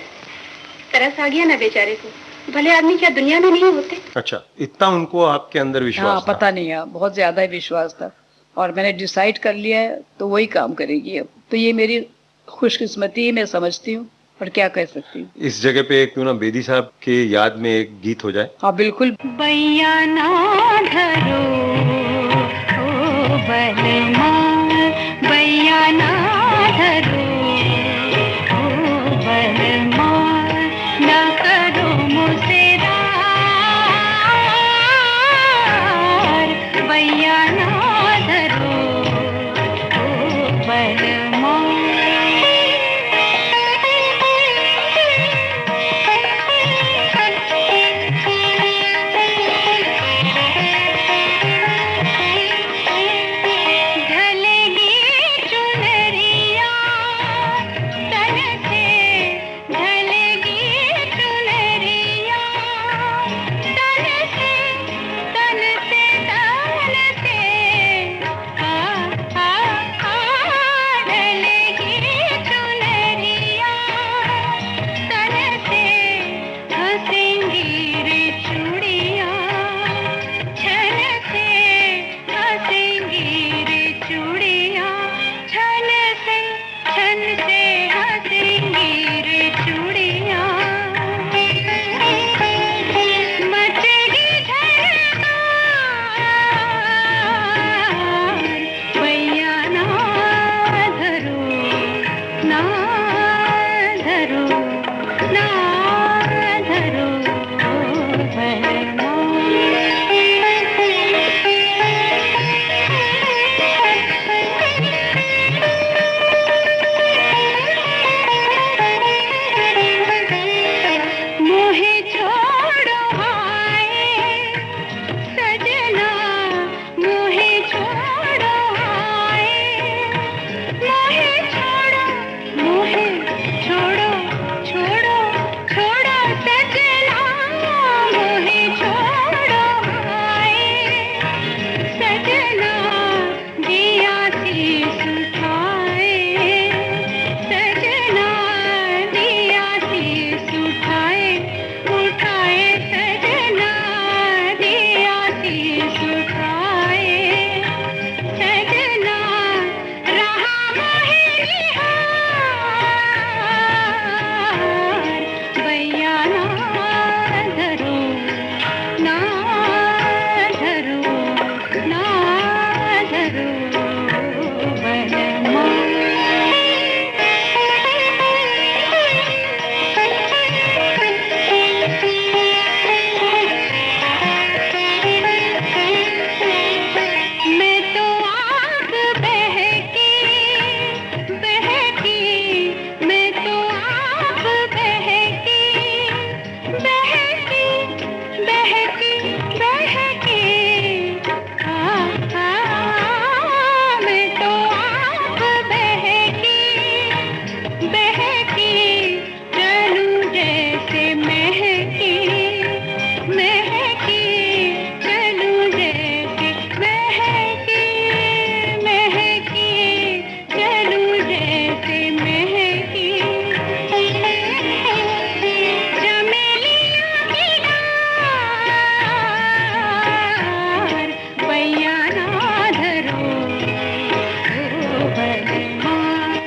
तरस आ गया ना बेचारे को, भले आदमी क्या दुनिया में नहीं होते। अच्छा, इतना उनको आपके अंदर विश्वास? हाँ, पता नहीं है, बहुत ज्यादा विश्वास था, और मैंने डिसाइड कर लिया है तो वही काम करेगी अब। तो ये मेरी खुशकिस्मती मैं समझती हूँ, और क्या कह सकती हूँ। इस जगह पे क्यों ना बेदी साहब के याद में एक गीत हो जाए? हाँ बिल्कुल। बैया ना धरो ओ बलमा, बैया ना धरो ओ बलमा, ना करो मुझसे बैया ना धरो ओ बलमा।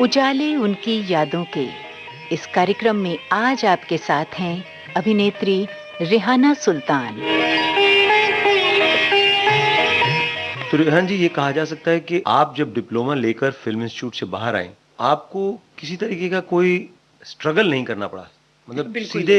उजाले उनकी यादों के इस कार्यक्रम में आज आपके साथ हैं अभिनेत्री रेहाना सुल्तान। तो रेहान जी, ये कहा जा सकता है कि आप जब डिप्लोमा लेकर फिल्म इंस्टीट्यूट से बाहर आए, आपको किसी तरीके का कोई स्ट्रगल नहीं करना पड़ा, मतलब सीधे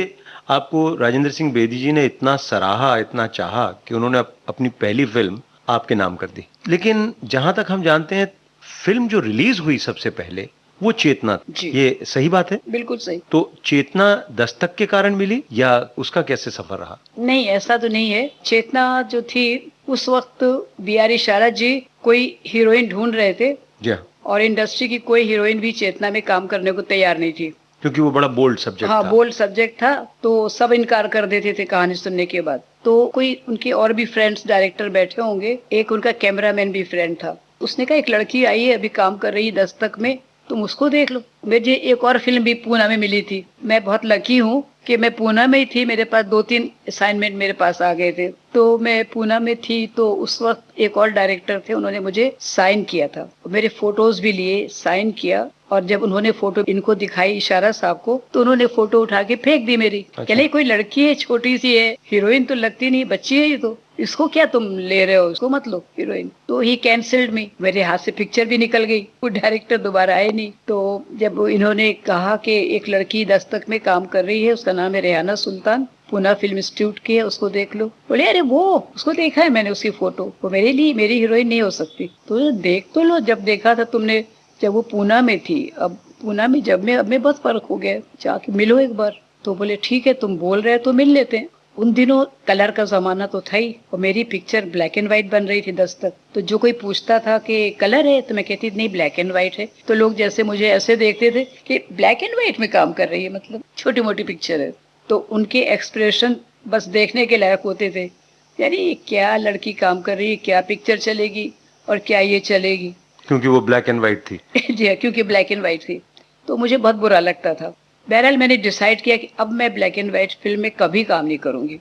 आपको राजेंद्र सिंह बेदी जी ने इतना सराहा, इतना चाहा कि उन्होंने अपनी पहली फिल्म आपके नाम कर दी। लेकिन जहां तक हम जानते हैं, फिल्म जो रिलीज हुई सबसे पहले वो चेतना, ये सही बात है? बिल्कुल सही। तो चेतना दस्तक के कारण मिली या उसका कैसे सफर रहा? नहीं, ऐसा तो नहीं है। चेतना जो थी उस वक्त बी.आर. इशारा जी कोई हीरोइन ढूंढ रहे थे जी, और इंडस्ट्री की कोई हीरोइन भी चेतना में काम करने को तैयार नहीं थी, क्योंकि वो बड़ा बोल्ड सब्जेक्ट हाँ, था। बोल्ड सब्जेक्ट था, तो सब इनकार कर देते थे कहानी सुनने के बाद। तो कोई उनके और भी फ्रेंड्स डायरेक्टर बैठे होंगे, एक उनका कैमरामैन भी फ्रेंड था, उसने कहा एक लड़की आई है, अभी काम कर रही है दस्तक में, तुम उसको देख लो। मुझे एक और फिल्म भी पूना में मिली थी। मैं बहुत लकी हूँ कि मैं पूना में ही थी, मेरे पास 2-3 असाइनमेंट मेरे पास आ गए थे, तो मैं पूना में थी। तो उस वक्त एक और डायरेक्टर थे, उन्होंने मुझे साइन किया था, मेरे फोटोज भी लिए, साइन किया, और जब उन्होंने फोटो इनको दिखाई इशारा साहब को, तो उन्होंने फोटो उठा के फेंक दी मेरी। कहले कोई लड़की है, छोटी सी है, हीरोइन तो लगती नहीं, बच्ची है ये तो, इसको क्या तुम ले रहे हो, इसको मत लो हीरोइन। तो ही कैंसिल्ड मी, मेरे हाथ से पिक्चर भी निकल गई, वो डायरेक्टर दोबारा आए नहीं। तो जब इन्होंने कहा कि एक लड़की दस्तक में काम कर रही है, उसका नाम है रेहाना सुल्तान, पूना फिल्म इंस्टीट्यूट की है, उसको देख लो। बोले अरे वो, उसको देखा है मैंने, उसकी फोटो, वो मेरे लिए मेरी हीरोइन नहीं हो सकती। तो देख तो लो, जब देखा था तुमने, जब वो पूना में थी, अब पूना में जब में अब में बहुत फर्क हो गया, जाके मिलो एक बार। तो बोले ठीक है, तुम बोल रहे हो तो मिल लेते हैं। उन दिनों कलर का जमाना तो था ही, और मेरी पिक्चर ब्लैक एंड व्हाइट बन रही थी दस्तक। तो जो कोई पूछता था कि कलर है, तो मैं कहती नहीं ब्लैक एंड व्हाइट है। तो लोग जैसे मुझे ऐसे देखते थे कि ब्लैक एंड व्हाइट में काम कर रही है, मतलब छोटी मोटी पिक्चर है। तो उनके एक्सप्रेशन बस देखने के लायक होते थे, यानी क्या लड़की काम कर रही है, क्या पिक्चर चलेगी और क्या ये चलेगी, क्योंकि वो ब्लैक एंड व्हाइट थी। जी हाँ, क्योंकि ब्लैक एंड व्हाइट थी। तो मुझे बहुत बुरा लगता था। बहरहाल मैंने डिसाइड किया कि अब मैं ब्लैक एंड व्हाइट फिल्म में कभी काम नहीं करूंगी।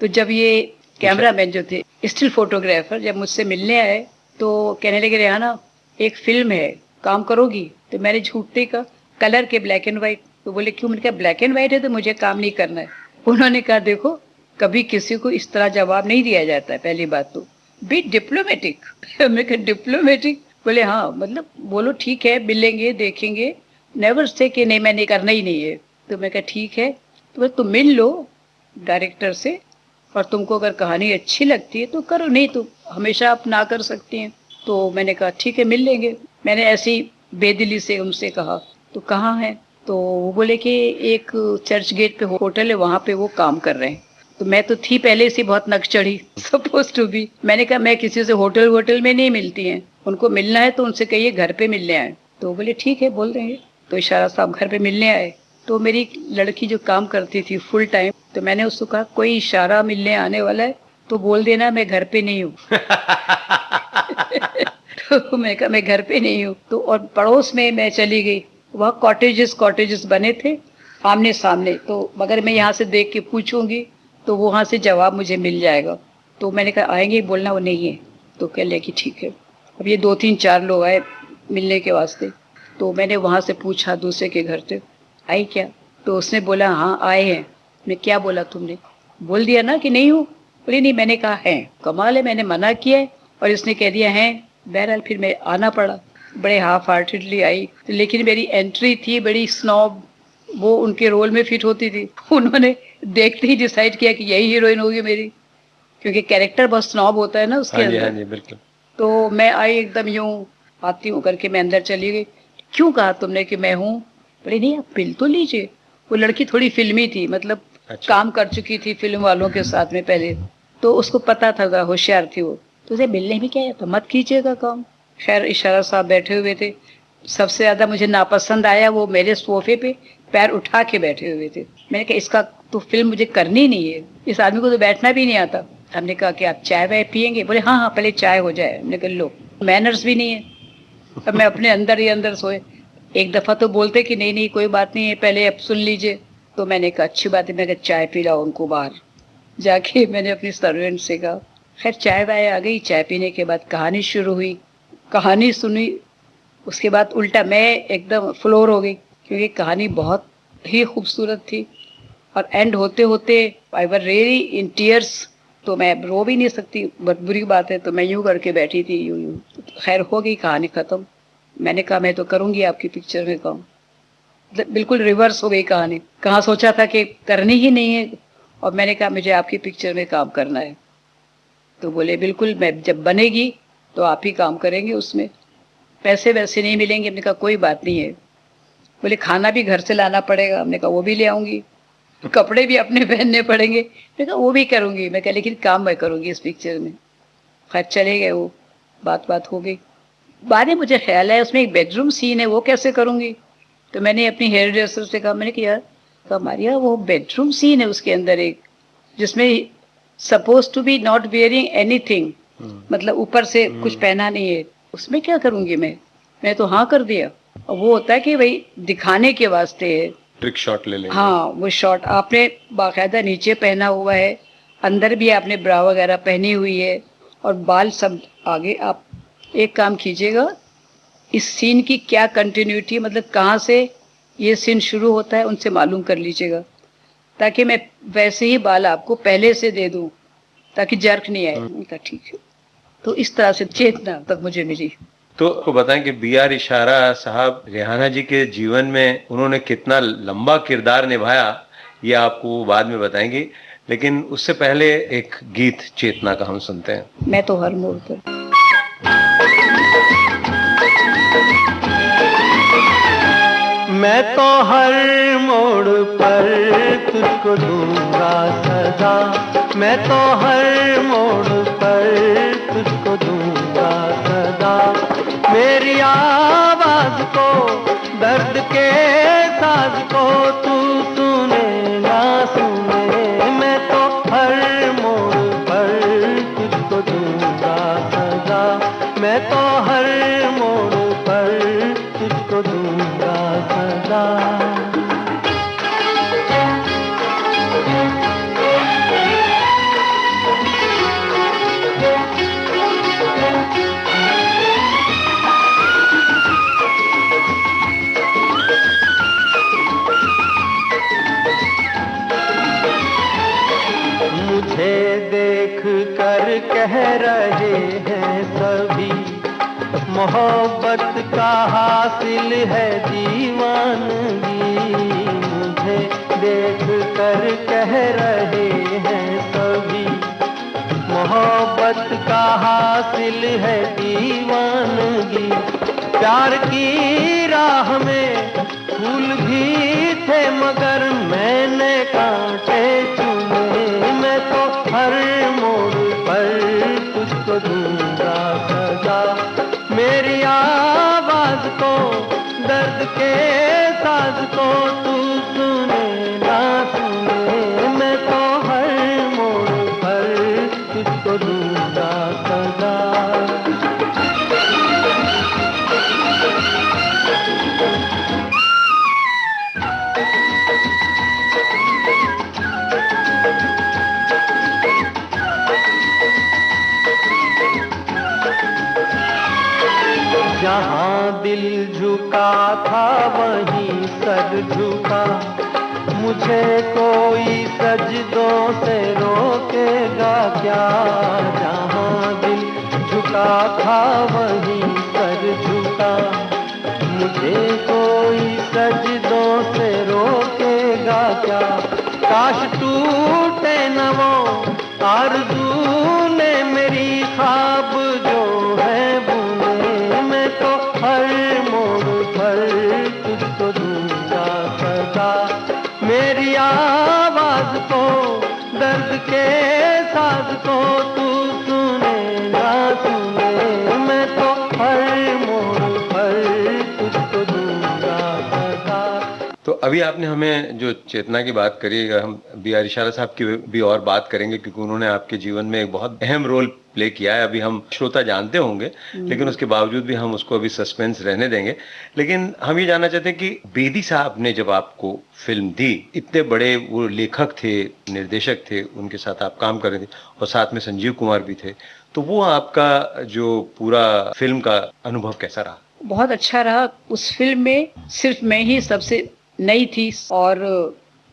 तो जब ये कैमरामैन जो थे, स्टिल फोटोग्राफर, जब मुझसे मिलने आए तो कहने लगे रेहाना एक फिल्म है, काम करोगी? तो मैंने झूठते का कलर के ब्लैक एंड व्हाइट। तो बोले क्यों? मैंने कहा ब्लैक एंड व्हाइट है तो मुझे काम नहीं करना है। उन्होंने कहा देखो, कभी किसी को इस तरह जवाब नहीं दिया जाता है, पहली बात तो बी डिप्लोमेटिक। मैंने कहा डिप्लोमेटिक? बोले हाँ, मतलब बोलो ठीक है, मिलेंगे, देखेंगे, नेवर से कि नहीं मैंने करना ही नहीं है। तो मैं कहा ठीक है, तो तुम मिल लो डायरेक्टर से, और तुमको अगर कहानी अच्छी लगती है तो करो, नहीं तो हमेशा आप ना कर सकती हैं। तो मैंने कहा ठीक है, मिल लेंगे। मैंने ऐसी बेदिली से उनसे कहा, तो कहाँ है? तो वो बोले कि एक चर्च गेट पे होटल है, वहाँ पे वो काम कर रहे हैं। तो मैं तो थी पहले से बहुत नक चढ़ी, सपोज टू बी। मैंने कहा मैं किसी से होटल में नहीं मिलती हैं, उनको मिलना है तो उनसे कहिए घर पे मिलने आए। तो बोले ठीक है, बोल देंगे। तो इशारा साहब घर पे मिलने आए। तो मेरी लड़की जो काम करती थी फुल टाइम, तो मैंने उसको कहा कोई इशारा मिलने आने वाला है तो बोल देना मैं घर पे नहीं हूँ। तो मैं कहा मैं घर पे नहीं हूँ। तो और पड़ोस में मैं चली गई, वहाँ कॉटेजेस बने थे आमने सामने। तो मगर मैं यहाँ से देख के पूछूंगी तो वहाँ से जवाब मुझे मिल जाएगा। तो मैंने कहा आएंगे, बोलना वो नहीं है। तो कह ले कि ठीक है। अब ये 2-3-4 लोग आए मिलने के वास्ते। तो मैंने वहाँ से पूछा दूसरे के घर से, आई क्या? तो उसने बोला हाँ आए हैं। मैं क्या बोला तुमने? बोल दिया ना कि नहीं हूँ। बोली नहीं, मैंने कहा है। कमाल है, मैंने मना किया है और इसने कह दिया है। बहरहाल फिर मैं आना पड़ा, बड़े हाफ हार्टेडली आई। लेकिन मेरी एंट्री थी बड़ी स्नॉब, वो उनके रोल में फिट होती थी। उन्होंने देखते ही डिसाइड किया कि यही हीरोइन होगी मेरी, क्योंकि कैरेक्टर बहुत स्नॉब होता है ना उसके अंदर। हाँ जी, बिल्कुल। तो मैं आई एकदम यूं आती हूँ करके, मैं अंदर चली गई। क्यों कहा तुमने कि मैं हूँ? बोले नहीं, आप पिल तो लीजिए। वो लड़की थोड़ी फिल्मी थी, मतलब काम कर चुकी थी फिल्म वालों के साथ में पहले, तो उसको पता था, होशियार थी वो। तो उसे मिलने में क्या है, तो मत कीजिएगा काम। खैर इशारा साहब बैठे हुए थे। सबसे ज्यादा मुझे नापसंद आया वो मेरे सोफे पे पैर उठा के बैठे हुए थे। मैंने कहा इसका तो फिल्म मुझे करनी नहीं है, इस आदमी को तो बैठना भी नहीं आता। हमने कहा कि आप चाय वाय पियेंगे? बोले हाँ हाँ पहले चाय हो जाए। हमने कहा लो, मैनर्स भी नहीं है। अब मैं अपने अंदर ही अंदर सोए। एक दफा तो बोलते कि नहीं नहीं कोई बात नहीं है, पहले अब सुन लीजिए। तो मैंने कहा अच्छी बात है, मैं कहा चाय पिलाओ उनको बाहर जाके। मैंने अपनी सर्वेंट से कहा। खैर चाय वाय आ गई। चाय पीने के बाद कहानी शुरू हुई। कहानी सुनी, उसके बाद उल्टा मैं एकदम फ्लोर हो गई, क्योंकि कहानी बहुत ही खूबसूरत थी और एंड होते होते आई वर रियली इन टीयर्स। तो मैं रो भी नहीं सकती, बहुत बुरी बात है, तो मैं यूं करके बैठी थी, यूं यूं। खैर हो गई कहानी खत्म। मैंने कहा मैं तो करूंगी आपकी पिक्चर में काम। बिल्कुल रिवर्स हो गई कहानी, कहाँ सोचा था कि करनी ही नहीं है, और मैंने कहा मुझे आपकी पिक्चर में काम करना है। तो बोले बिल्कुल, मैं जब बनेगी तो आप ही काम करेंगे उसमें, पैसे वैसे नहीं मिलेंगे। हमने कहा कोई बात नहीं है। बोले खाना भी घर से लाना पड़ेगा। हमने कहा वो भी ले आऊंगी, कपड़े भी अपने पहनने पड़ेंगे। मैंने कहा वो भी करूंगी। मैं कहा लेकिन काम मैं करूंगी इस पिक्चर में। खैर चले गए वो, बात हो गई। बाद में मुझे ख्याल है उसमें एक बेडरूम सीन है, वो कैसे करूंगी। तो मैंने अपनी हेयर ड्रेसर से कहा, मैंने कहा यार मारिया वो बेडरूम सीन है उसके अंदर एक, जिसमें suppose to be not wearing anything, मतलब ऊपर से कुछ पहना नहीं है, उसमें क्या करूंगी मैं तो हाँ कर दिया। और वो होता है कि भाई दिखाने के वास्ते है, ट्रिक शॉट ले लेंगे। हाँ वो शॉट आपने बाकायदा नीचे पहना हुआ है, अंदर भी आपने ब्रा वगैरह पहनी हुई है, और बाल सब आगे। आप एक काम कीजिएगा, इस सीन की क्या कंटिन्यूटी, मतलब कहाँ से ये सीन शुरू होता है उनसे मालूम कर लीजिएगा, ताकि मैं वैसे ही बाल आपको पहले से दे दूं, ताकि जर्क नहीं आए। उनका ठीक है। तो इस तरह से चेतना तक मुझे मिली। तो आपको बताएं कि B.R. इशारा साहब रेहाना जी के जीवन में उन्होंने कितना लंबा किरदार निभाया, ये आपको बाद में बताएंगी, लेकिन उससे पहले एक गीत चेतना का हम सुनते हैं। मैं तो हर मोड़ पर मैं तो हर मोड़ पर तुझको दूंगा सदा, मैं तो हर मोड़ पर तुझको दूंगा सदा। मेरी आवाज को, दर्द के साज को तू सुने ना सुने, मैं तो हर मोड़ पर तुझको दूंगा सदा, मैं तो हर मोड़ पर तुझको दूंगा सदा। मुझे देख कर कह रहे हैं सभी, मोहब्बत का हासिल है दीवानगी। मुझे देख कर कह रहे हैं सभी, मोहब्बत का हासिल है दीवानगी। प्यार की राह में फूल भी थे मगर मैंने कांटे चुने, मैं तो हर मोड़ पर तुझको दूंगा सजा। मेरी आवाज को, दर्द के साज को तू सुने ना सुने, मैं तो हर मोड़ पर तुझको दूंगा सजा। जहाँ दिल झुका था वहीं सर झुका, मुझे कोई सजदों से रोकेगा क्या। जहाँ दिल झुका था वहीं सर झुका, मुझे कोई सजदों से रोकेगा क्या। काश टूटे न वो आरज़ू ने मेरी ख्वाब जो है बुने, मैं तो हर मोड़ पर तुझको दूंगा सदा। मेरी आवाज को, दर्द के साज को तू सुने ना सुने, मैं तो हर मोड़ पर तुझको दूंगा सदा। तो अभी आपने हमें जो चेतना की बात करी, हम B.R. इशारा साहब की भी और बात करेंगे, क्योंकि उन्होंने आपके जीवन में एक बहुत अहम रोल प्ले किया है। अभी हम श्रोता जानते होंगे, लेकिन उसके बावजूद भी हम उसको अभी सस्पेंस रहने देंगे। लेकिन हम ये जानना चाहते हैं कि बेदी साहब ने जब आपको फिल्म दी, इतने बड़े वो लेखक थे, निर्देशक थे, उनके साथ आप काम कर रहे थे, और साथ में संजीव कुमार भी थे, तो वो आपका जो पूरा फिल्म का अनुभव कैसा रहा? बहुत अच्छा रहा। उस फिल्म में सिर्फ मैं ही सबसे नई थी और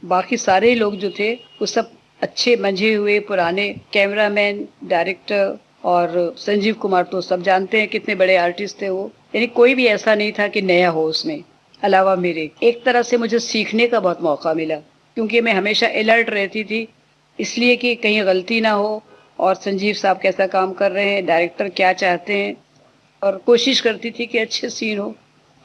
बाकी सारे लोग जो थे वो सब अच्छे मंझे हुए पुराने कैमरामैन, डायरेक्टर और संजीव कुमार तो सब जानते हैं कितने बड़े आर्टिस्ट थे वो। यानी कोई भी ऐसा नहीं था कि नया हो उसमें, अलावा मेरे। एक तरह से मुझे सीखने का बहुत मौका मिला क्योंकि मैं हमेशा अलर्ट रहती थी, इसलिए कि कहीं गलती ना हो और संजीव साहब कैसा काम कर रहे हैं, डायरेक्टर क्या चाहते हैं, और कोशिश करती थी कि अच्छे सीन हो।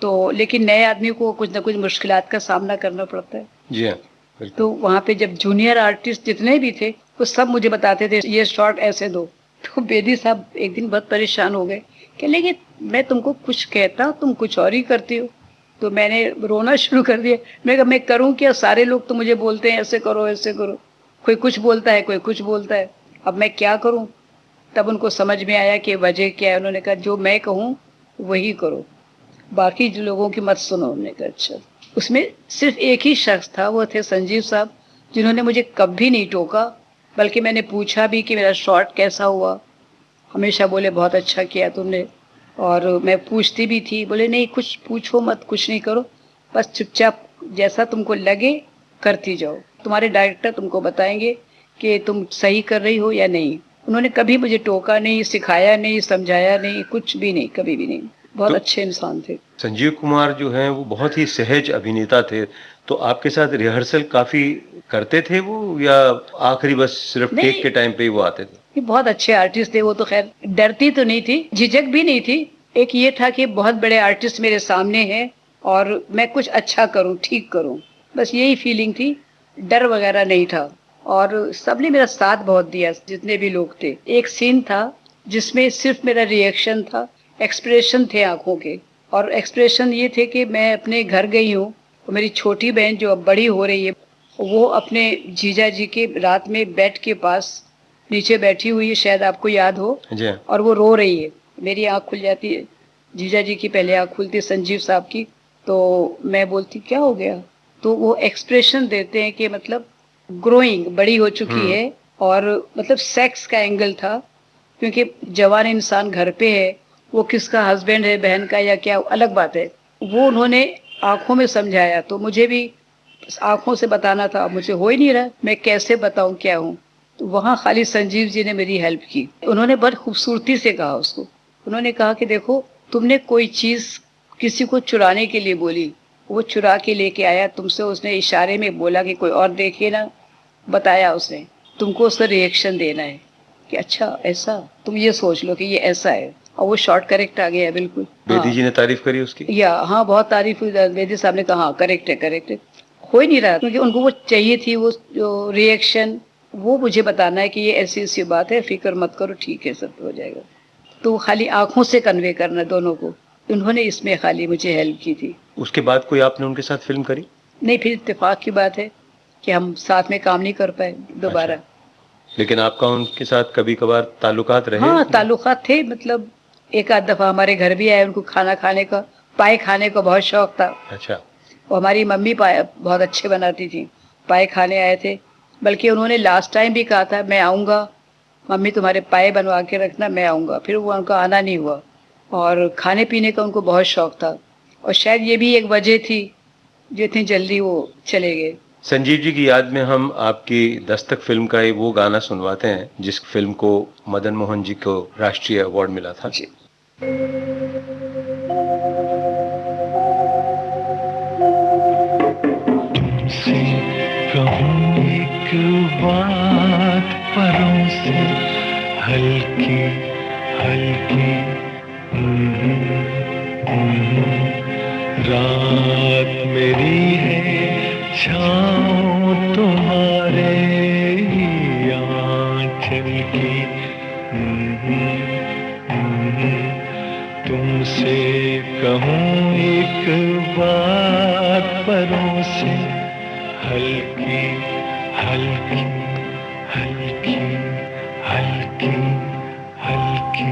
तो लेकिन नए आदमी को कुछ ना कुछ मुश्किलात का सामना करना पड़ता है। जी हाँ, बिल्कुल। तो वहाँ पे जब जूनियर आर्टिस्ट जितने भी थे वो सब मुझे बताते थे ये शॉट ऐसे दो। तो बेदी साहब एक दिन बहुत परेशान हो गए, कहने कि मैं तुमको कुछ कहता तुम कुछ और ही करती हो। तो मैंने रोना शुरू कर दिया। मैं कहा मैं करूँ क्या, सारे लोग तो मुझे बोलते हैं ऐसे करो ऐसे करो, कोई कुछ बोलता है कोई कुछ बोलता है, अब मैं क्या करूँ। तब उनको समझ में आया कि वजह क्या है। उन्होंने कहा जो मैं कहूँ वही करो, बाकी जो लोगों की मत सुनो। उन्होंने कहा अच्छा। उसमें सिर्फ एक ही शख्स था, वो थे संजीव साहब, जिन्होंने मुझे कभी नहीं टोका, बल्कि मैंने पूछा भी कि मेरा शॉट कैसा हुआ। हमेशा बोले बहुत अच्छा किया तुमने, और मैं पूछती भी थी, बोले नहीं कुछ पूछो मत, कुछ नहीं करो, बस चुपचाप जैसा तुमको लगे करती जाओ, तुम्हारे डायरेक्टर तुमको बताएंगे कि तुम सही कर रही हो या नहीं। उन्होंने कभी मुझे टोका नहीं, सिखाया नहीं, समझाया नहीं, कुछ भी नहीं, कभी भी नहीं। बहुत अच्छे इंसान थे। संजीव कुमार जो हैं वो बहुत ही सहज अभिनेता थे, तो आपके साथ रिहर्सल काफी करते थे वो, या आखिरी बस सिर्फ टेक के टाइम पे ही वो आते थे? ये बहुत अच्छे आर्टिस्ट थे वो। तो खैर डरती तो नहीं थी, झिझक भी नहीं थी। एक ये था कि बहुत बड़े आर्टिस्ट मेरे सामने हैं और मैं कुछ अच्छा करूं, ठीक करूं, बस यही फीलिंग थी, डर वगैरह नहीं था। और सबने मेरा साथ बहुत दिया, जितने भी लोग थे। एक सीन था जिसमें सिर्फ मेरा रिएक्शन था, एक्सप्रेशन थे आंखों के, और एक्सप्रेशन ये थे कि मैं अपने घर गई हूँ और मेरी छोटी बहन जो अब बड़ी हो रही है वो अपने जीजा जी के रात में बेड के पास नीचे बैठी हुई है, शायद आपको याद हो, और वो रो रही है। मेरी आंख खुल जाती है, जीजा जी की पहले आंख खुलती, संजीव साहब की। तो मैं बोलती क्या हो गया, तो वो एक्सप्रेशन देते हैं कि मतलब ग्रोइंग, बड़ी हो चुकी है। और मतलब सेक्स का एंगल था, क्योंकि जवान इंसान घर पे है, वो किसका हस्बैंड है, बहन का या क्या, अलग बात है। वो उन्होंने आंखों में समझाया, तो मुझे भी आंखों से बताना था, मुझे हो ही नहीं रहा, मैं कैसे बताऊं क्या हूँ। तो वहाँ खाली संजीव जी ने मेरी हेल्प की। उन्होंने बहुत खूबसूरती से कहा उसको। उन्होंने कहा कि देखो तुमने कोई चीज किसी को चुराने के लिए बोली, वो चुरा के लेके आया तुमसे, उसने इशारे में बोला कि कोई और देखे ना, बताया उसने, तुमको उसका रिएक्शन देना है कि अच्छा ऐसा, तुम ये सोच लो कि ये ऐसा है, और वो शॉर्ट करेक्ट आ गया बिल्कुल। बेदी जी ने तारीफ करी उसकी? या हाँ, बहुत तारीफ हुई। बेदी साहब ने कहा हाँ करेक्ट है, करेक्ट है। हो ही नहीं रहा, क्योंकि उनको वो चाहिए थी, वो जो रिएक्शन, वो मुझे बताना है कि ये ऐसी ऐसी बात है, फिक्र मत करो, ठीक है सब हो जाएगा। तो खाली आंखों से कन्वे करना दोनों को, उन्होंने इसमें खाली मुझे हेल्प की थी। उसके बाद कोई आपने उनके साथ फिल्म करी? नहीं, फिर इत्तेफाक की बात है कि हम साथ में काम नहीं कर पाए दोबारा। अच्छा। लेकिन आपका उनके साथ कभी कभार ताल्लुकात रहे? हाँ, ताल्लुकात थे, मतलब एक आध दफा हमारे घर भी आए, उनको खाना खाने का, पाए खाने का बहुत शौक था। अच्छा। और हमारी मम्मी पाए बहुत अच्छे बनाती थी, पाए खाने आए थे। बल्कि उन्होंने लास्ट टाइम भी कहा था मैं आऊँगा, मम्मी तुम्हारे पाए बनवा के रखना, मैं आऊँगा। फिर वो उनका आना नहीं हुआ। और खाने पीने का उनको बहुत शौक था, और शायद ये भी एक वजह थी जो इतनी जल्दी वो चले गए। संजीव जी की याद में हम आपकी दस्तक फिल्म का वो गाना सुनवाते हैं जिस फिल्म को मदन मोहन जी को राष्ट्रीय अवार्ड मिला था। जी। तुमसे कहूँ एक बात परों से हल्की हल्की, रात मेरी है छाँव तुम्हारे आँचल की, तुमसे कहूँ एक बात परों से हल्की हल्की हल्की हल्की हल्की।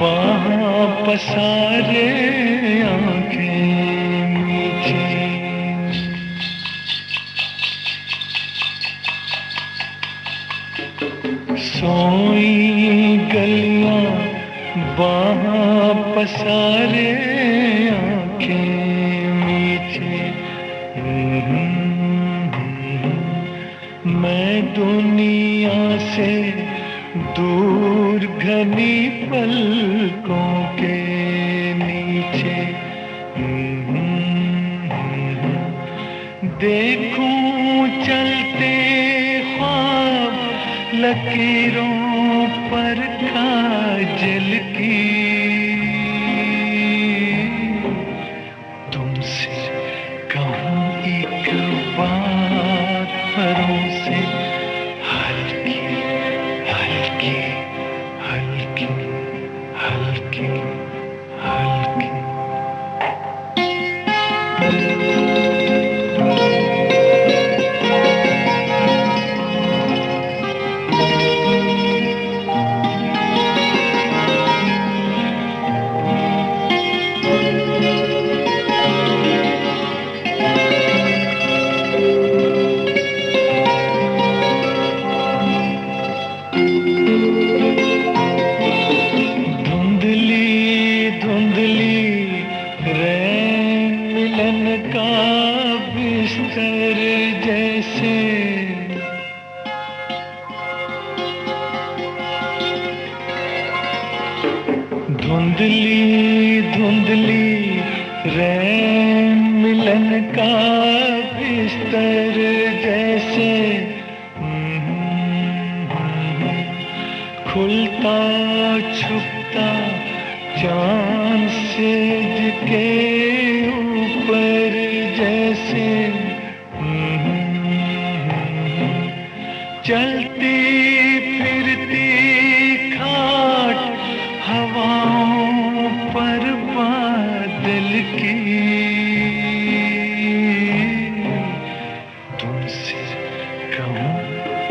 वहाँ पसारे आंखें मीठी, सोई गलियां वहाँ पसारे आंखें मीठी। मैं दुनिया से दूर घनी पलकों के नीचे देखूं चलते ख्वाब लकीरों पर काजल की। तुमसे कहूँ एक बात परों से, हल्की हल्की हल्की हल्की हल्की। धुंधली धुंधली रैन मिलन का बिस्तर जैसे, खुलता छुपता चांद सेज के ऊपर जैसे, चलती फिरती खाट हवाओं पर बादल की। तुमसे कहूँ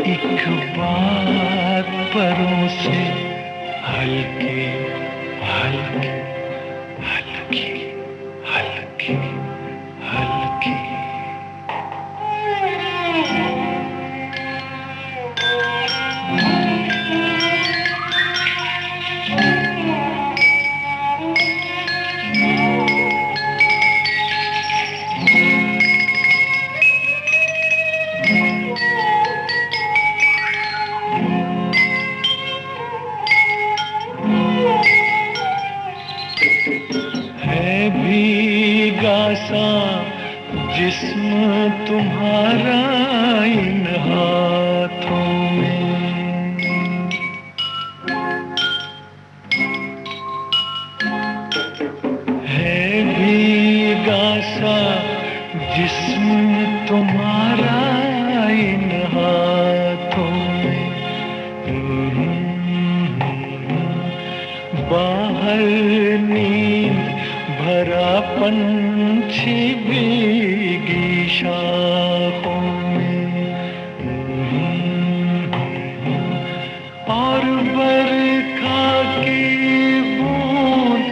एक बात परों से, हल्की हल्की हल्की हल्की हल्की। सा जिस्म तुम्हारा इन हाथों में, है भीगा सा जिस्म तुम्हारा इन हाथों में। बाहर नींद भरा पंछी भीगी शाखों में, और बरखा की बूंद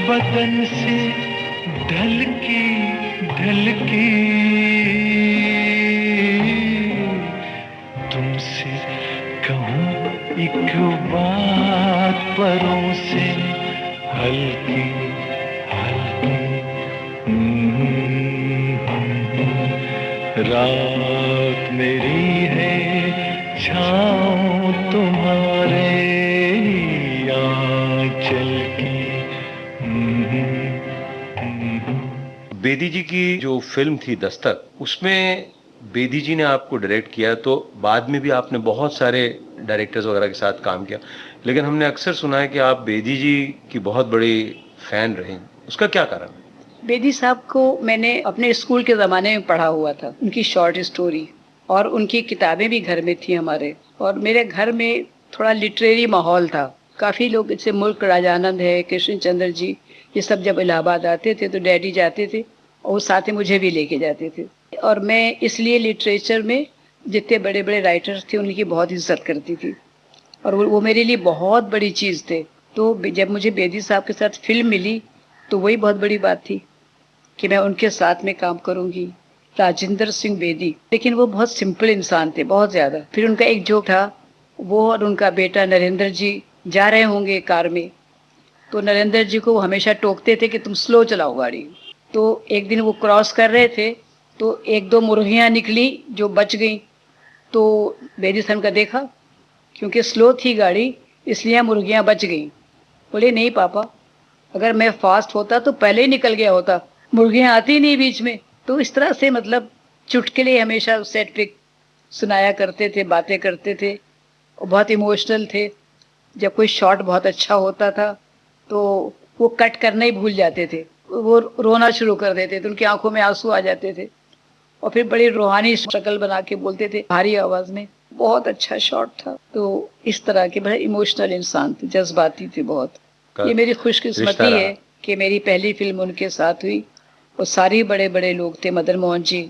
बदन से ढलकी ढलकी। तुमसे कहूँ एक बात परों से, हल्की रात मेरी है छाँव तुम्हारे आंचल की। बेदी जी की जो फिल्म थी दस्तक, उसमें बेदी जी ने आपको डायरेक्ट किया, तो बाद में भी आपने बहुत सारे डायरेक्टर्स वगैरह के साथ काम किया, लेकिन हमने अक्सर सुना है कि आप बेदी जी की बहुत बड़ी फैन रही। उसका क्या कारण है? बेदी साहब को मैंने अपने स्कूल के ज़माने में पढ़ा हुआ था, उनकी शॉर्ट स्टोरी, और उनकी किताबें भी घर में थी हमारे। और मेरे घर में थोड़ा लिटरेरी माहौल था, काफ़ी लोग, जैसे मुल्क राजानंद है, कृष्ण चंद्र जी, ये सब जब इलाहाबाद आते थे तो डैडी जाते थे और वो साथ में मुझे भी लेके जाते थे। और मैं इसलिए लिटरेचर में जितने बड़े बड़े राइटर्स थे उनकी बहुत इज्जत करती थी, और वो मेरे लिए बहुत बड़ी चीज़ थे। तो जब मुझे बेदी साहब के साथ फिल्म मिली तो वही बहुत बड़ी बात थी कि मैं उनके साथ में काम करूंगी। राजेंद्र सिंह बेदी, लेकिन वो बहुत सिंपल इंसान थे, बहुत ज्यादा। फिर उनका एक जोक था, वो और उनका बेटा नरेंद्र जी जा रहे होंगे कार में, तो नरेंद्र जी को वो हमेशा टोकते थे कि तुम स्लो चलाओ गाड़ी। तो एक दिन वो क्रॉस कर रहे थे तो एक दो मुर्गियां निकली जो बच गई। तो बेदी साहब का देखा, क्योंकि स्लो थी गाड़ी इसलिए मुर्गियां बच गई। बोले नहीं पापा, अगर मैं फास्ट होता तो पहले ही निकल गया होता, मुर्गियां आती नहीं बीच में। तो इस तरह से मतलब चुटकुले हमेशा सेट पे सुनाया करते थे, बातें करते थे और बहुत इमोशनल थे। जब कोई शॉट बहुत अच्छा होता था तो वो कट करना ही भूल जाते थे, वो रोना शुरू कर देते थे, उनकी आंखों में आंसू आ जाते थे और फिर बड़ी रूहानी शक्ल बना के बोलते थे भारी आवाज में, बहुत अच्छा शॉट था। तो इस तरह के बड़े इमोशनल इंसान थे, जज्बाती थे बहुत। ये मेरी खुशकिस्मती है कि मेरी पहली फिल्म उनके साथ हुई और सारे बड़े बड़े लोग थे। मदन मोहन जी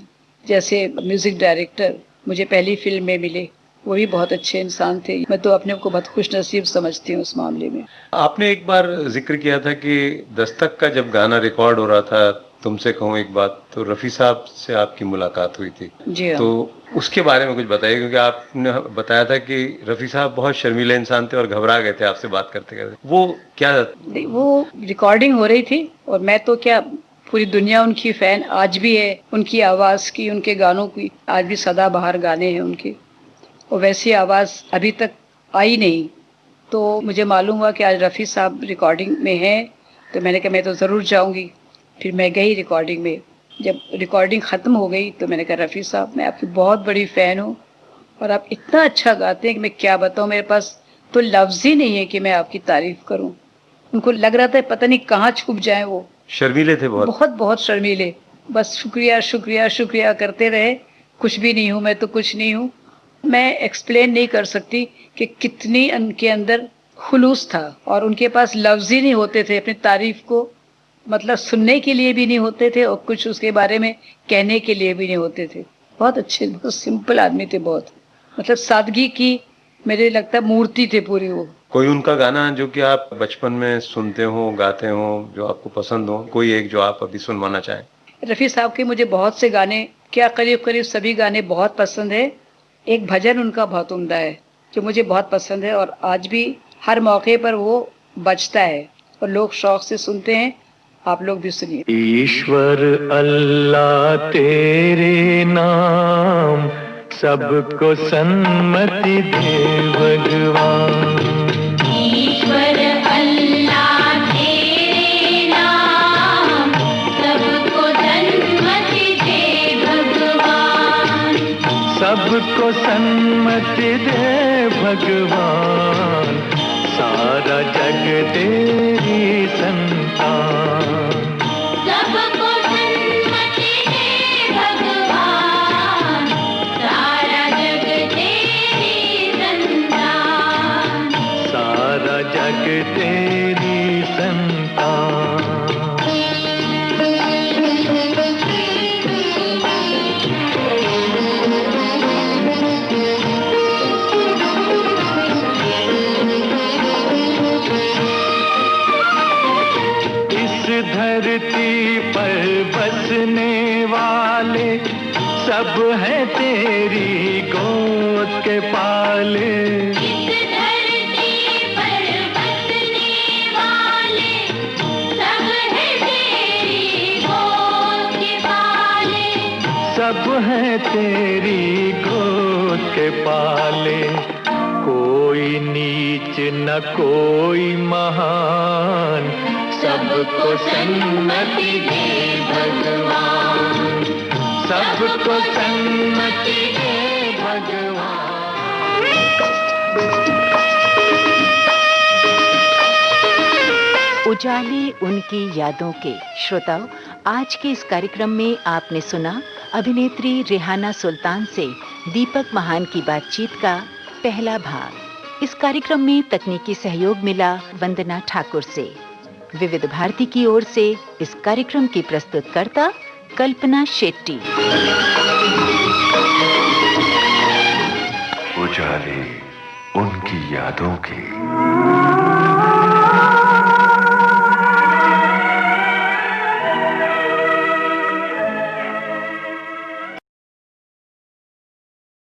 जैसे म्यूजिक डायरेक्टर मुझे पहली फिल्म में मिले, वो भी बहुत अच्छे इंसान थे। मैं तो अपने को बहुत खुश नसीब समझती हूँ उस मामले में। आपने एक बार जिक्र किया था कि दस्तक का जब गाना रिकॉर्ड हो रहा था, तुमसे कहूँ एक बात, तो रफी साहब से आपकी मुलाकात हुई थी। जी हाँ। तो उसके बारे में कुछ बताइए, क्योंकि आपने बताया था कि रफी साहब बहुत शर्मीले इंसान थे और घबरा गए थे आपसे बात करते करते। वो क्या? वो रिकॉर्डिंग हो रही थी और मैं तो क्या, पूरी दुनिया उनकी फैन आज भी है, उनकी आवाज की, उनके गानों की आज भी सदाबहार गाने हैं उनके, और वैसी आवाज अभी तक आई नहीं। तो मुझे मालूम हुआ कि आज रफ़ी साहब रिकॉर्डिंग में हैं, तो मैंने कहा मैं तो ज़रूर जाऊंगी। फिर मैं गई रिकॉर्डिंग में। जब रिकॉर्डिंग ख़त्म हो गई तो मैंने कहा रफ़ी साहब मैं आपकी बहुत बड़ी फ़ैन हूँ और आप इतना अच्छा गाते हैं कि मैं क्या बताऊँ, मेरे पास तो लफ्ज़ ही नहीं है कि मैं आपकी तारीफ़ करूँ। उनको लग रहा था पता नहीं कहाँ छुप जाए, वो शर्मीले थे बहुत, बहुत बहुत शर्मीले। बस शुक्रिया शुक्रिया शुक्रिया करते रहे, कुछ भी नहीं हूँ मैं तो कुछ नहीं हूँ। मैं एक्सप्लेन नहीं कर सकती कि कितनी उनके अंदर खुलूस था और उनके पास लफ्ज़ ही नहीं होते थे अपनी तारीफ को, मतलब सुनने के लिए भी नहीं होते थे और कुछ उसके बारे में कहने के लिए भी नहीं होते थे। बहुत अच्छे, बहुत सिंपल आदमी थे, बहुत मतलब सादगी की मेरे लगता मूर्ति थे पूरी वो। कोई उनका गाना जो कि आप बचपन में सुनते हो, गाते हो, जो आपको पसंद हो, कोई एक जो आप अभी सुनवाना चाहें? रफ़ी साहब के मुझे बहुत से गाने, क्या करीब करीब सभी गाने बहुत पसंद है। एक भजन उनका बहुत उम्दा है जो मुझे बहुत पसंद है और आज भी हर मौके पर वो बजता है और लोग शौक से सुनते हैं। आप लोग भी सुनिए। ईश्वर अल्लाह तेरे नाम सबको सन्मति दे भगवान। ईश्वर अल्लाह तेरे नाम सबको सन्मति दे भगवान। सबको सन्मति दे भगवान, सारा जग तेरी संतान। सबको सन्मति दे भगवान, सारा जग तेरी संतान। सारा जग तेरी संतान। धरती पर बसने वाले सब हैं तेरी गोद के पाले। इस धरती पर बसने वाले सब हैं तेरी गोद के पाले। सब हैं तेरी गोद के पाले। कोई नीच न कोई महान, सबको सन्मति दे भगवान। सबको सन्मति दे भगवान। उजाले उनकी यादों के। श्रोताओं, आज के इस कार्यक्रम में आपने सुना अभिनेत्री रेहाना सुल्तान से दीपक महान की बातचीत का पहला भाग। इस कार्यक्रम में तकनीकी सहयोग मिला वंदना ठाकुर से। विविध भारती की ओर से इस कार्यक्रम की प्रस्तुतकर्ता कल्पना शेट्टी। उजाले उनकी यादों के।